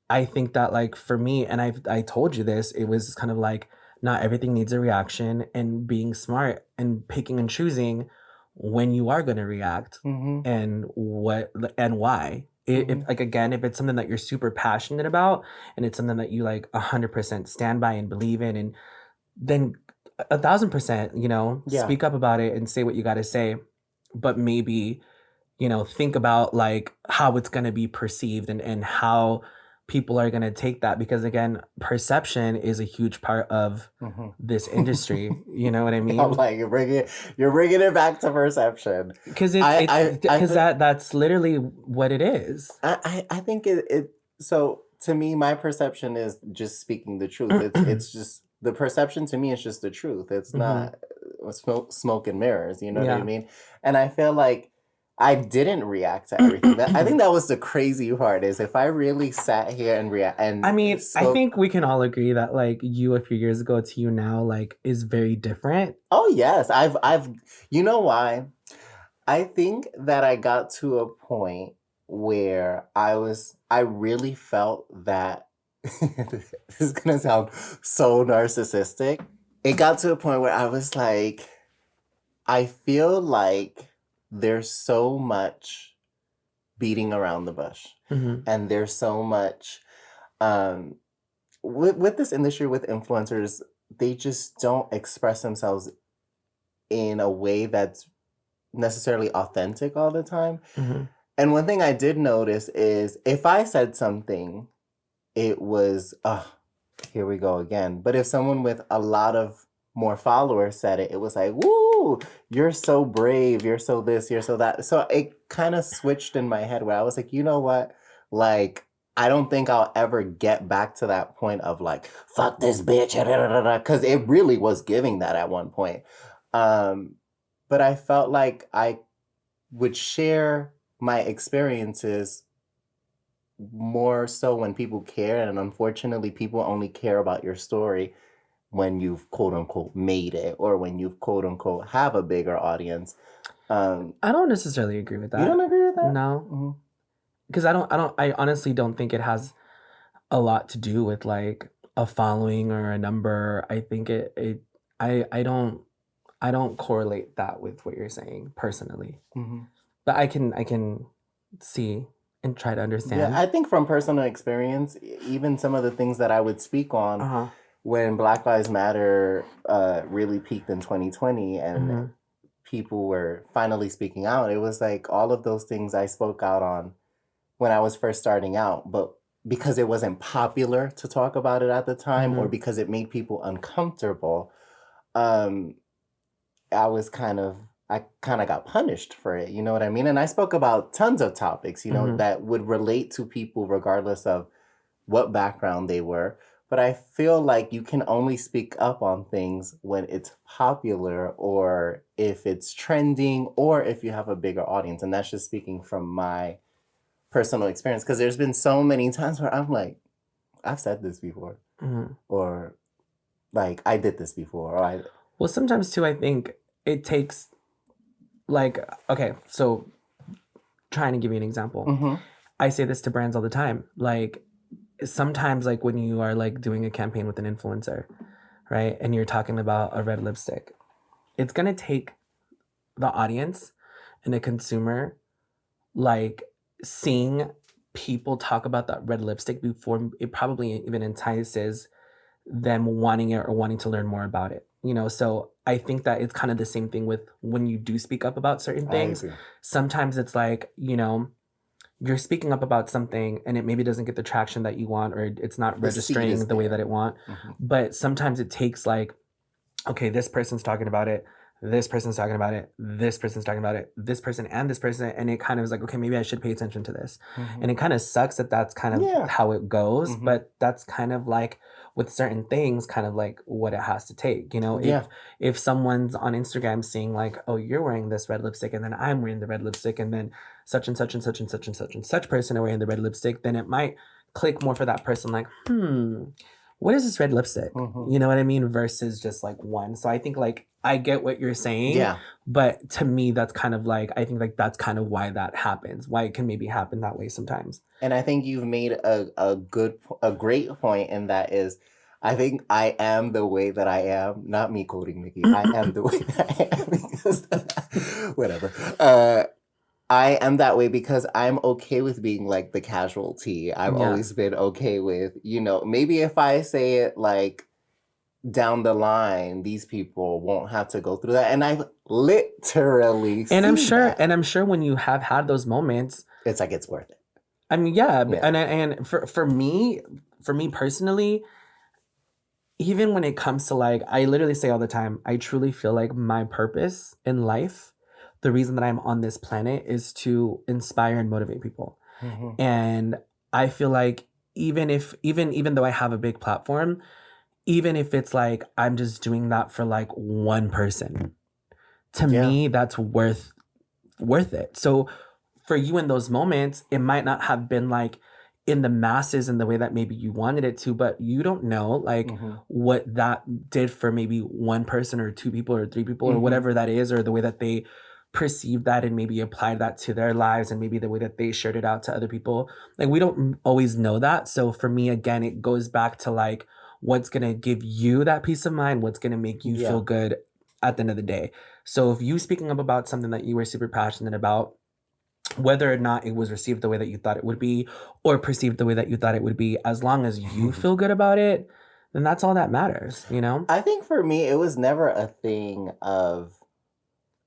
I think that, like, for me, and I told you this, it was kind of like, not everything needs a reaction, and being smart and picking and choosing when you are going to react and what and why. If like, again, if it's something that you're super passionate about and it's something that you like 100% stand by and believe in, and then 1,000%, you know, speak up about it and say what you got to say, but maybe, you know, think about like how it's going to be perceived and how people are going to take that, because again, perception is a huge part of this industry. You know what I mean? I'm like, you're bringing it back to perception. Because that's literally what it is. I think so to me, my perception is just speaking the truth. It's just, the perception to me is just the truth. It's not smoke and mirrors, you know what I mean? And I feel like I didn't react to everything. I think that was the crazy part, is if I really sat here and react. And I mean, I think we can all agree that like you a few years ago to you now like is very different. Oh yes, I've you know why? I think that I got to a point where I really felt that this is gonna sound so narcissistic. It got to a point where I was like, I feel like there's so much beating around the bush, and there's so much with this industry, with influencers, they just don't express themselves in a way that's necessarily authentic all the time. And one thing I did notice is if I said something, it was, here we go again. But if someone with a lot of more followers said it, it was like, woo, you're so brave, you're so this, you're so that. So it kind of switched in my head where I was like, you know what? Like, I don't think I'll ever get back to that point of like, fuck this bitch, because it really was giving that at one point. But I felt like I would share my experiences more so when people care. And unfortunately, people only care about your story when you've quote unquote made it, or when you've quote unquote have a bigger audience. I don't necessarily agree with that. You don't agree with that? No. Because I honestly don't think it has a lot to do with like a following or a number. I think I don't correlate that with what you're saying personally. But I can see and try to understand. Yeah, I think from personal experience, even some of the things that I would speak on when Black Lives Matter really peaked in 2020 and people were finally speaking out, it was like all of those things I spoke out on when I was first starting out, but because it wasn't popular to talk about it at the time, or because it made people uncomfortable, I kind of got punished for it, you know what I mean? And I spoke about tons of topics, you know, that would relate to people regardless of what background they were. But I feel like you can only speak up on things when it's popular, or if it's trending, or if you have a bigger audience. And that's just speaking from my personal experience, because there's been so many times where I'm like, I've said this before, or like I did this before, or well, sometimes too, I think it takes like, okay, so trying to give you an example, I say this to brands all the time, like sometimes like when you are like doing a campaign with an influencer, right, and you're talking about a red lipstick, it's gonna take the audience and a consumer like seeing people talk about that red lipstick before it probably even entices them wanting it or wanting to learn more about it, you know? So I think that it's kind of the same thing with when you do speak up about certain things. Sometimes it's like, you know, you're speaking up about something and it maybe doesn't get the traction that you want, or it's not registering the way that it want. But sometimes it takes like, okay, this person's talking about it, this person's talking about it, this person's talking about it, this person and this person, and it kind of is like, okay, maybe I should pay attention to this. And it kind of sucks that that's kind of how it goes, but that's kind of like with certain things, kind of like what it has to take, you know? If someone's on Instagram seeing like, oh, you're wearing this red lipstick, and then I'm wearing the red lipstick, and then such and such and such and such and such and such person are wearing the red lipstick, then it might click more for that person, like, what is this red lipstick? You know what I mean? Versus just like one. So I think like, I get what you're saying, but to me, that's kind of like, I think like that's kind of why that happens, why it can maybe happen that way sometimes. And I think you've made a great point, and that is, I think I am the way that I am, not me quoting Mickey, I am the way that I am because, whatever. I am that way because I'm okay with being like the casualty. I've always been okay with, you know, maybe if I say it like down the line, these people won't have to go through that. And I've literally and I'm sure when you have had those moments, it's like, it's worth it. I mean, yeah, Yeah. and for me personally, even when it comes to like, I literally say all the time, I truly feel like my purpose in life, the reason that I'm on this planet is to inspire and motivate people. Mhm. And I feel like even though I have a big platform, even if it's like I'm just doing that for like one person, to Yeah. me that's worth it. So for you in those moments, it might not have been like in the masses in the way that maybe you wanted it to, but you don't know like Mhm. what that did for maybe one person or two people or three people or Mhm. whatever that is, or the way that they perceived that and maybe applied that to their lives, and maybe the way that they shared it out to other people. Like we don't always know that. So for me, again, it goes back to like what's gonna give you that peace of mind, what's gonna make you feel Yeah. good at the end of the day. So if you speaking up about something that you were super passionate about, whether or not it was received the way that you thought it would be or perceived the way that you thought it would be, as long as you feel good about it, then that's all that matters, you know? I think for me, it was never a thing of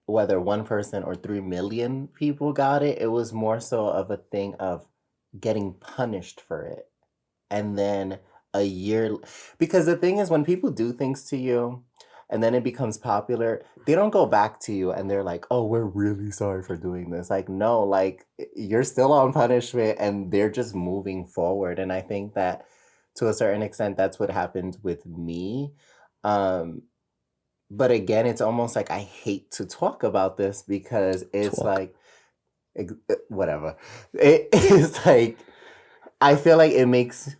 whether one person or 3 million people got it. It was more so of a thing of getting punished for it. And then a year, because the thing is, when people do things to you and then it becomes popular, they don't go back to you and they're like, oh, we're really sorry for doing this. Like, no, like you're still on punishment and they're just moving forward. And I think that to a certain extent, that's what happened with me. Um, but again, it's almost like I hate to talk about this because it's Talk. like, whatever. It is like, I feel like it makes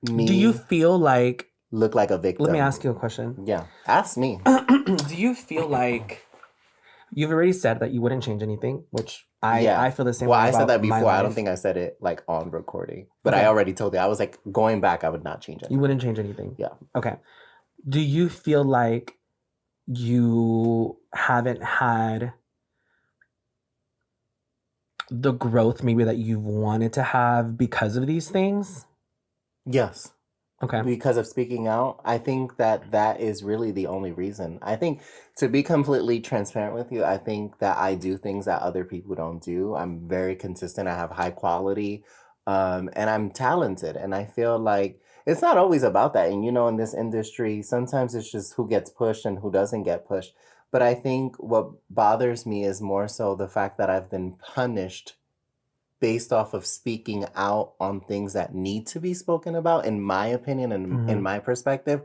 Do you me feel like, look like a victim. let me ask you a question. Yeah, ask me. Do you feel like you've already said that you wouldn't change anything, which Yeah. I feel the same Well, way I said about that my before. I don't life. think I said it like on recording, but I Okay. already told you. I was like, going back, I would not change it. You wouldn't change anything. Yeah. Okay. Do you feel like you haven't had the growth maybe that you've wanted to have because of these things? Yes. Okay. Because of speaking out, I think that that is really the only reason. I think, to be completely transparent with you, I think that I do things that other people don't do. I'm very consistent. I have high quality, and I'm talented. And I feel like it's not always about that. And in this industry, sometimes it's just who gets pushed and who doesn't get pushed. But I think what bothers me is more so the fact that I've been punished based off of speaking out on things that need to be spoken about, in my opinion and in my perspective.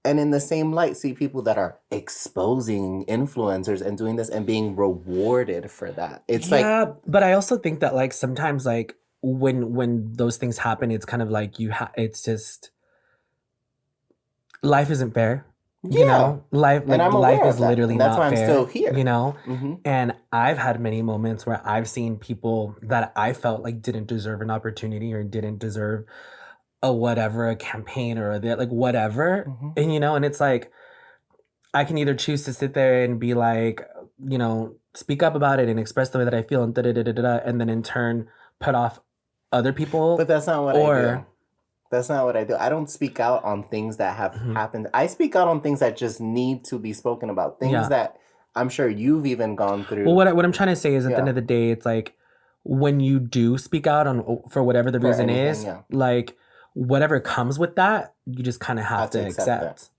And in the same light, see people that are exposing influencers and doing this and being rewarded for that. It's like, Yeah, but I also think that like sometimes like when those things happen, it's kind of like it's just life isn't fair. You yeah. know, life And I'm life aware is of that. literally And that's why not I'm fair. still here. You know, hmm and I've had many moments where I've seen people that I felt like didn't deserve an opportunity or didn't deserve a campaign or like whatever. hmm And and it's like I can either choose to sit there and be like, speak up about it and express the way that I feel and and then in turn put off other people. But that's not what I do. That's not what I do. I don't speak out on things that have happened. I speak out on things that just need to be spoken about. Things that I'm sure you've even gone through. Well, what I'm trying to say is at the end of the day, it's like when you do speak out on for whatever the reason is, like whatever comes with that, you just kind of have to accept.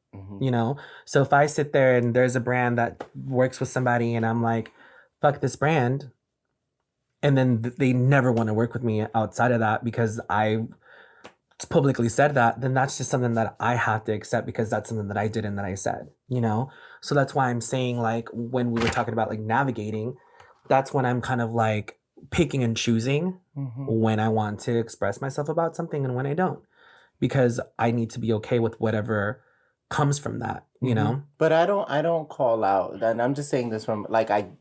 So if I sit there and there's a brand that works with somebody and I'm like, fuck this brand, and then they never want to work with me outside of that because I publicly said that, then that's just something that I have to accept because that's something that I did and that I said, So that's why I'm saying, like, when we were talking about like navigating, that's when I'm kind of like picking and choosing when I want to express myself about something and when I don't, because I need to be okay with whatever comes from that, But I don't call out, and I'm just saying this from like I'm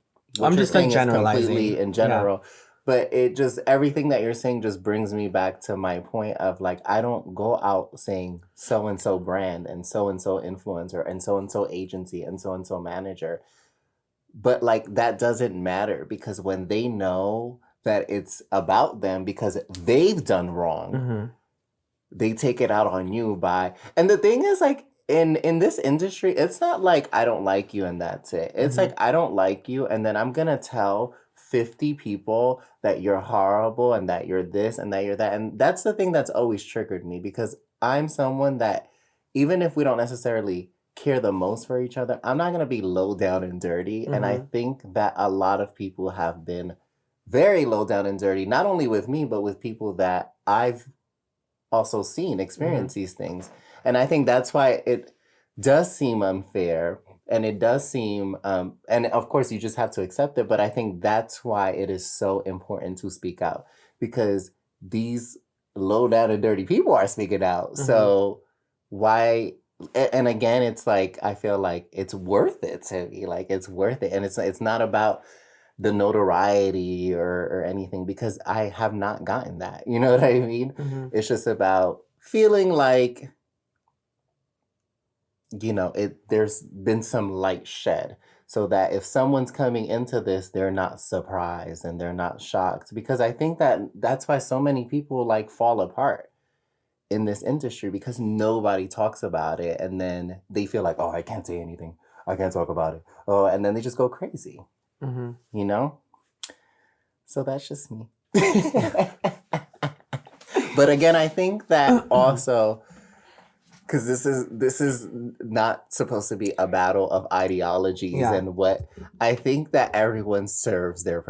just like generalizing completely in general. But it just, everything that you're saying just brings me back to my point of like, I don't go out saying so-and-so brand and so-and-so influencer and so-and-so agency and so-and-so manager. But like, that doesn't matter because when they know that it's about them because they've done wrong, they take it out on you and the thing is like, in this industry, it's not like I don't like you and that's it. It's like I don't like you and then I'm gonna tell 50 people that you're horrible and that you're this and that you're that. And that's the thing that's always triggered me, because I'm someone that, even if we don't necessarily care the most for each other, I'm not going to be low down and dirty. And I think that a lot of people have been very low down and dirty, not only with me, but with people that I've also seen experience these things. And I think that's why it does seem unfair, and it does seem, and of course you just have to accept it, but I think that's why it is so important to speak out, because these low down and dirty people are speaking out. So why, and again, it's like, I feel like it's worth it to me, like it's worth it. And it's not about the notoriety or anything, because I have not gotten that, you know what I mean? It's just about feeling like, you know, there's been some light shed, so that if someone's coming into this, they're not surprised and they're not shocked. Because I think that that's why so many people like fall apart in this industry, because nobody talks about it, and then they feel like, oh, I can't say anything, I can't talk about it, oh, and then they just go crazy, you know? So that's just me. But again, I think that also, because this is not supposed to be a battle of ideologies and what, I think that everyone serves their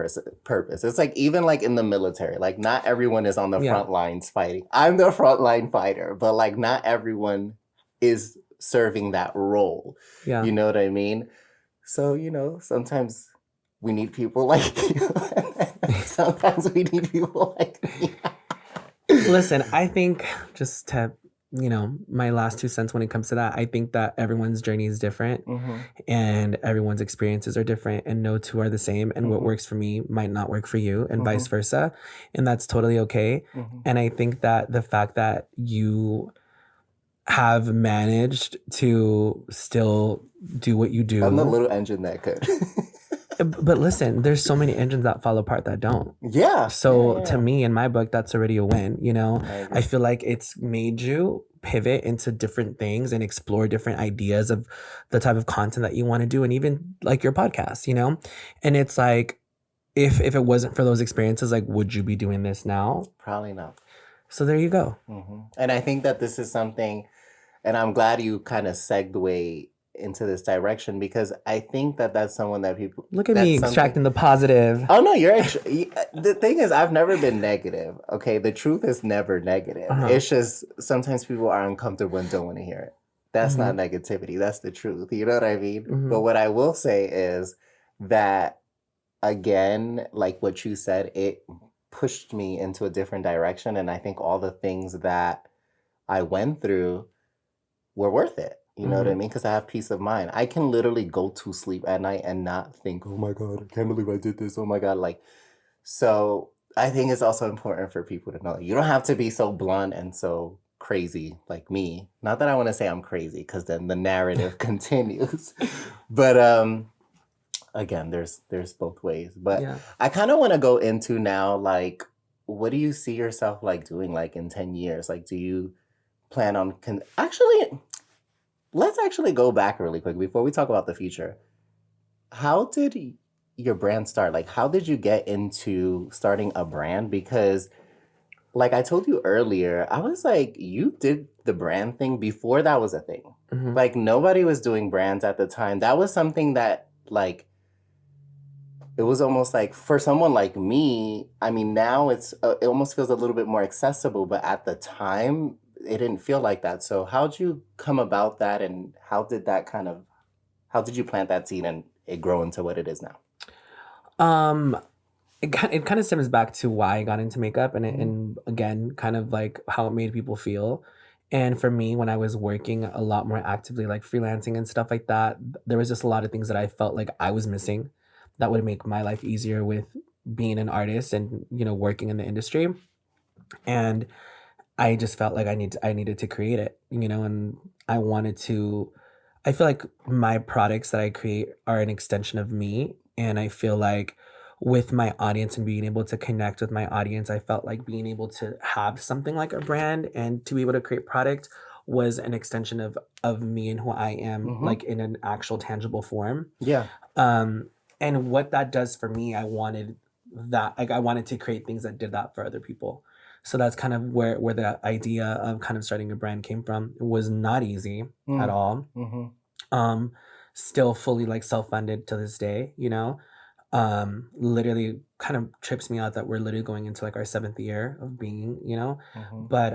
purpose. It's like, even like in the military, like not everyone is on the front lines fighting. I'm the frontline fighter, but like not everyone is serving that role. Yeah. You know what I mean? So, you know, sometimes we need people like you. Sometimes we need people like me. Listen, I think, just to, you know, my last 2 cents when it comes to that, I think that everyone's journey is different and everyone's experiences are different, and no two are the same. And what works for me might not work for you, and vice versa. And that's totally okay. And I think that the fact that you have managed to still do what you do. I'm the little engine that could. But listen, there's so many engines that fall apart that don't. Yeah. So to me, in my book, that's already a win. You know, I feel like it's made you pivot into different things and explore different ideas of the type of content that you want to do, and even like your podcast, you know? And it's like, if it wasn't for those experiences, like, would you be doing this now? Probably not. So there you go. And I think that this is something, and I'm glad you kind of segue into this direction, because I think that that's someone that people look at me extracting the positive. Oh no, you're actually, the thing is, I've never been negative. Okay, the truth is never negative. It's just sometimes people are uncomfortable and don't want to hear it. That's not negativity. That's the truth. You know what I mean? But what I will say is that, again, like what you said, it pushed me into a different direction, and I think all the things that I went through were worth it. You know what I mean? Because I have peace of mind. I can literally go to sleep at night and not think, oh my God, I can't believe I did this. Oh my God. Like, so I think it's also important for people to know you don't have to be so blunt and so crazy like me. Not that I want to say I'm crazy, because then the narrative continues. But again, there's both ways. But I kind of want to go into now, like, what do you see yourself like doing like in 10 years? Like, do you plan on let's actually go back really quick before we talk about the future. How did your brand start? Like, how did you get into starting a brand? Because, like I told you earlier, I was like, you did the brand thing before that was a thing. Like, nobody was doing brands at the time. That was something that, like, it was almost like, for someone like me, I mean, now it almost feels a little bit more accessible, but at the time, it didn't feel like that. So how'd you come about that, and how did you plant that seed and it grow into what it is now? It kind of stems back to why I got into makeup, and again, kind of like how it made people feel. And for me, when I was working a lot more actively, like freelancing and stuff like that, there was just a lot of things that I felt like I was missing that would make my life easier with being an artist and, you know, working in the industry. And I just felt like I needed to create it, you know, and I feel like my products that I create are an extension of me. And I feel like with my audience and being able to connect with my audience, I felt like being able to have something like a brand and to be able to create product was an extension of me and who I am, like in an actual tangible form. Yeah. And what that does for me, I wanted that, like I wanted to create things that did that for other people. So that's kind of where the idea of kind of starting a brand came from. It was not easy at all. Mm-hmm. Still fully like self-funded to this day, you know. Literally kind of trips me out that we're literally going into like our 7th year of being, you know. Mm-hmm. But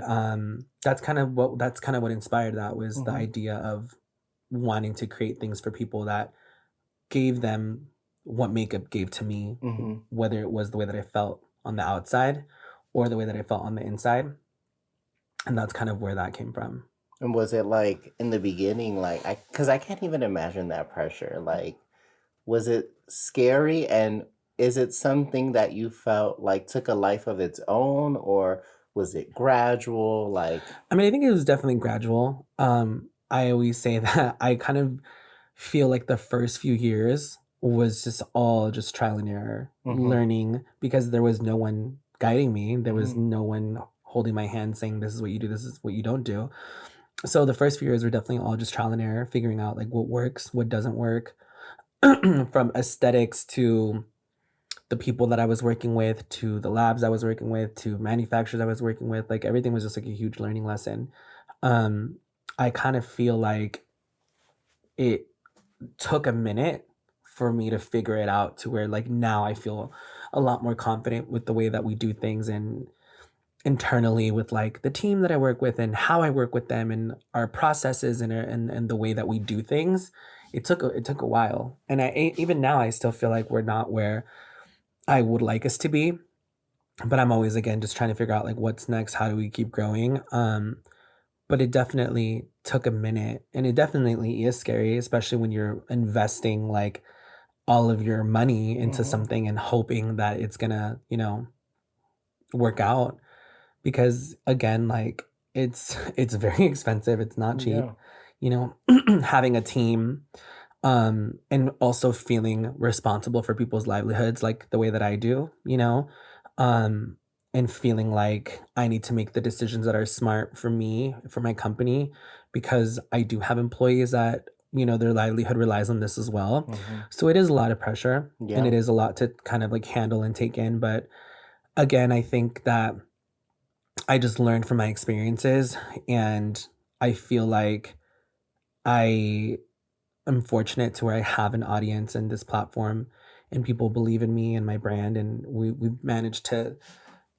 that's kind of what inspired that, was the idea of wanting to create things for people that gave them what makeup gave to me, whether it was the way that I felt on the outside or the way that I felt on the inside. And that's kind of where that came from. And was it like in the beginning, like, because I can't even imagine that pressure. Like, was it scary? And is it something that you felt like took a life of its own, or was it gradual? Like, I mean, I think it was definitely gradual. I always say that I kind of feel like the first few years was just all just trial and error, learning, because there was no one guiding me. There was no one holding my hand saying, this is what you do, this is what you don't do. So the first few years were definitely all just trial and error, figuring out like what works, what doesn't work, from aesthetics to the people that I was working with, to the labs I was working with, to manufacturers I was working with. Like everything was just like a huge learning lesson. I kind of feel like it took a minute for me to figure it out, to where like now I feel a lot more confident with the way that we do things, and internally with like the team that I work with and how I work with them and our processes and the way that we do things. It took a while, and even now I still feel like we're not where I would like us to be, but I'm always again just trying to figure out like what's next, how do we keep growing. But it definitely took a minute, and it definitely is scary, especially when you're investing like all of your money into something and hoping that it's gonna, you know, work out. Because again, like it's very expensive. It's not cheap, you know, having a team, and also feeling responsible for people's livelihoods, like the way that I do, you know, and feeling like I need to make the decisions that are smart for me, for my company, because I do have employees that, you know, their livelihood relies on this as well. So it is a lot of pressure, and it is a lot to kind of like handle and take in. But again, I think that I just learned from my experiences, and I feel like I am fortunate to where I have an audience and this platform, and people believe in me and my brand, and we've managed to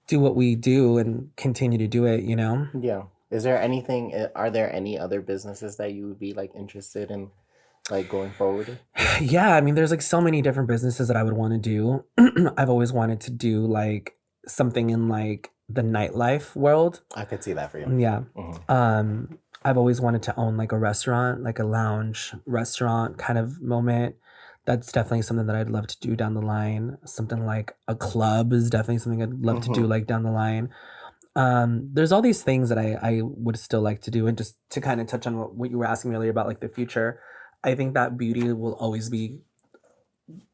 do what we do and continue to do it, you know? Yeah. Are there any other businesses that you would be like interested in like going forward? Yeah, I mean, there's like so many different businesses that I would want to do. I've always wanted to do like something in like the nightlife world. I could see that for you. Yeah. I've always wanted to own like a restaurant, like a lounge restaurant kind of moment. That's definitely something that I'd love to do down the line. Something like a club is definitely something I'd love to do like down the line. There's all these things that I would still like to do. And just to kind of touch on what you were asking me earlier about like the future, I think that beauty will always be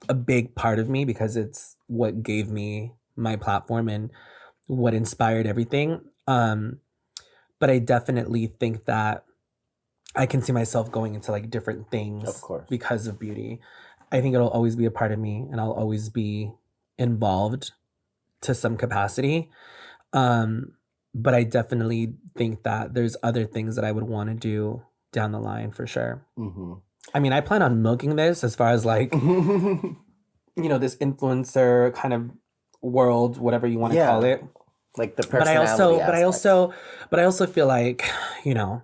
a big part of me, because it's what gave me my platform and what inspired everything. But I definitely think that I can see myself going into like different things, of course, because of beauty. I think it'll always be a part of me, and I'll always be involved to some capacity. But I definitely think that there's other things that I would want to do down the line for sure. I mean, I plan on milking this as far as like, you know, this influencer kind of world, whatever you want to call it. Like the personality but I also feel like, you know,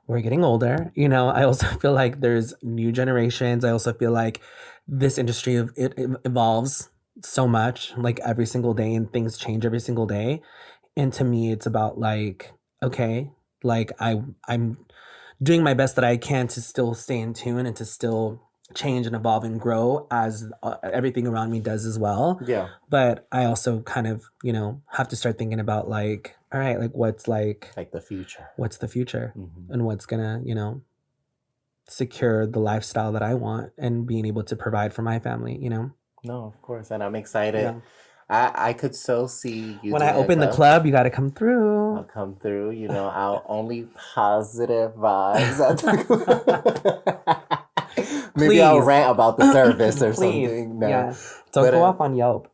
we're getting older. You know, I also feel like there's new generations. I also feel like this industry it evolves so much, like every single day, and things change every single day. And to me, it's about like, okay, like I'm doing my best that I can to still stay in tune and to still change and evolve and grow as everything around me does as well. Yeah. But I also kind of, you know, have to start thinking about like, all right, like what's like the future. What's the future? And what's gonna, you know, secure the lifestyle that I want and being able to provide for my family, you know? No, of course. And I'm excited. Yeah. I could so see you when I open the club. You got to come through. I'll come through. You know, I'll only positive vibes at the club. Maybe I'll rant about the service or something. No. Yeah. Don't go off on Yelp.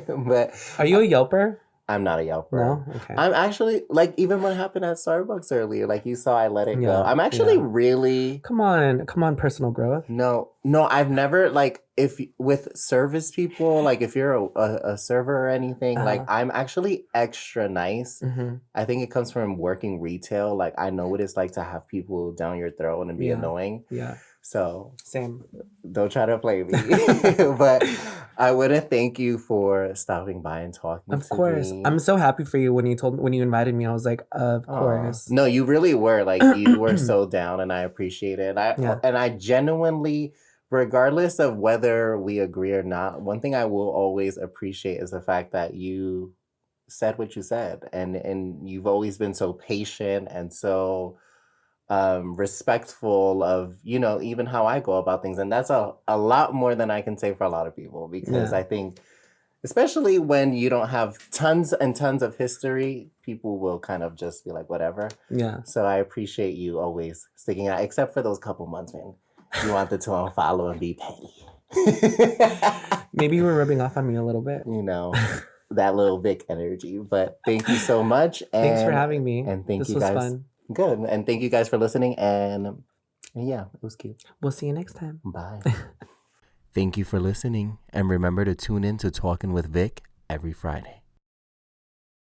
But Are you a Yelper? I'm not a Yelper. No? Okay. I'm actually, like, even what happened at Starbucks earlier, like you saw, I let it go. I'm actually really... Come on, personal growth. No, I've never, like, if with service people, like, if you're a server or anything, like, I'm actually extra nice. Mm-hmm. I think it comes from working retail. Like, I know what it's like to have people down your throat and be annoying. Yeah. So same. Don't try to play me. But I want to thank you for stopping by and talking Of to course. me. I'm so happy for you when you invited me. I was like, of course. No, you really were. Like, you were so down, and I appreciate it. And I genuinely, regardless of whether we agree or not, one thing I will always appreciate is the fact that you said what you said, and you've always been so patient and so respectful of, you know, even how I go about things. And that's a lot more than I can say for a lot of people, because I think, especially when you don't have tons and tons of history, people will kind of just be like, whatever. Yeah. So I appreciate you always sticking out, except for those couple months, man. You wanted to unfollow and be petty. Maybe you were rubbing off on me a little bit. You know, that little Vic energy. But thank you so much. Thanks for having me. And thank this you was guys. Fun. Good. And thank you guys for listening. And yeah, it was cute. We'll see you next time. Bye. Thank you for listening. And remember to tune in to Talking with Vic every Friday.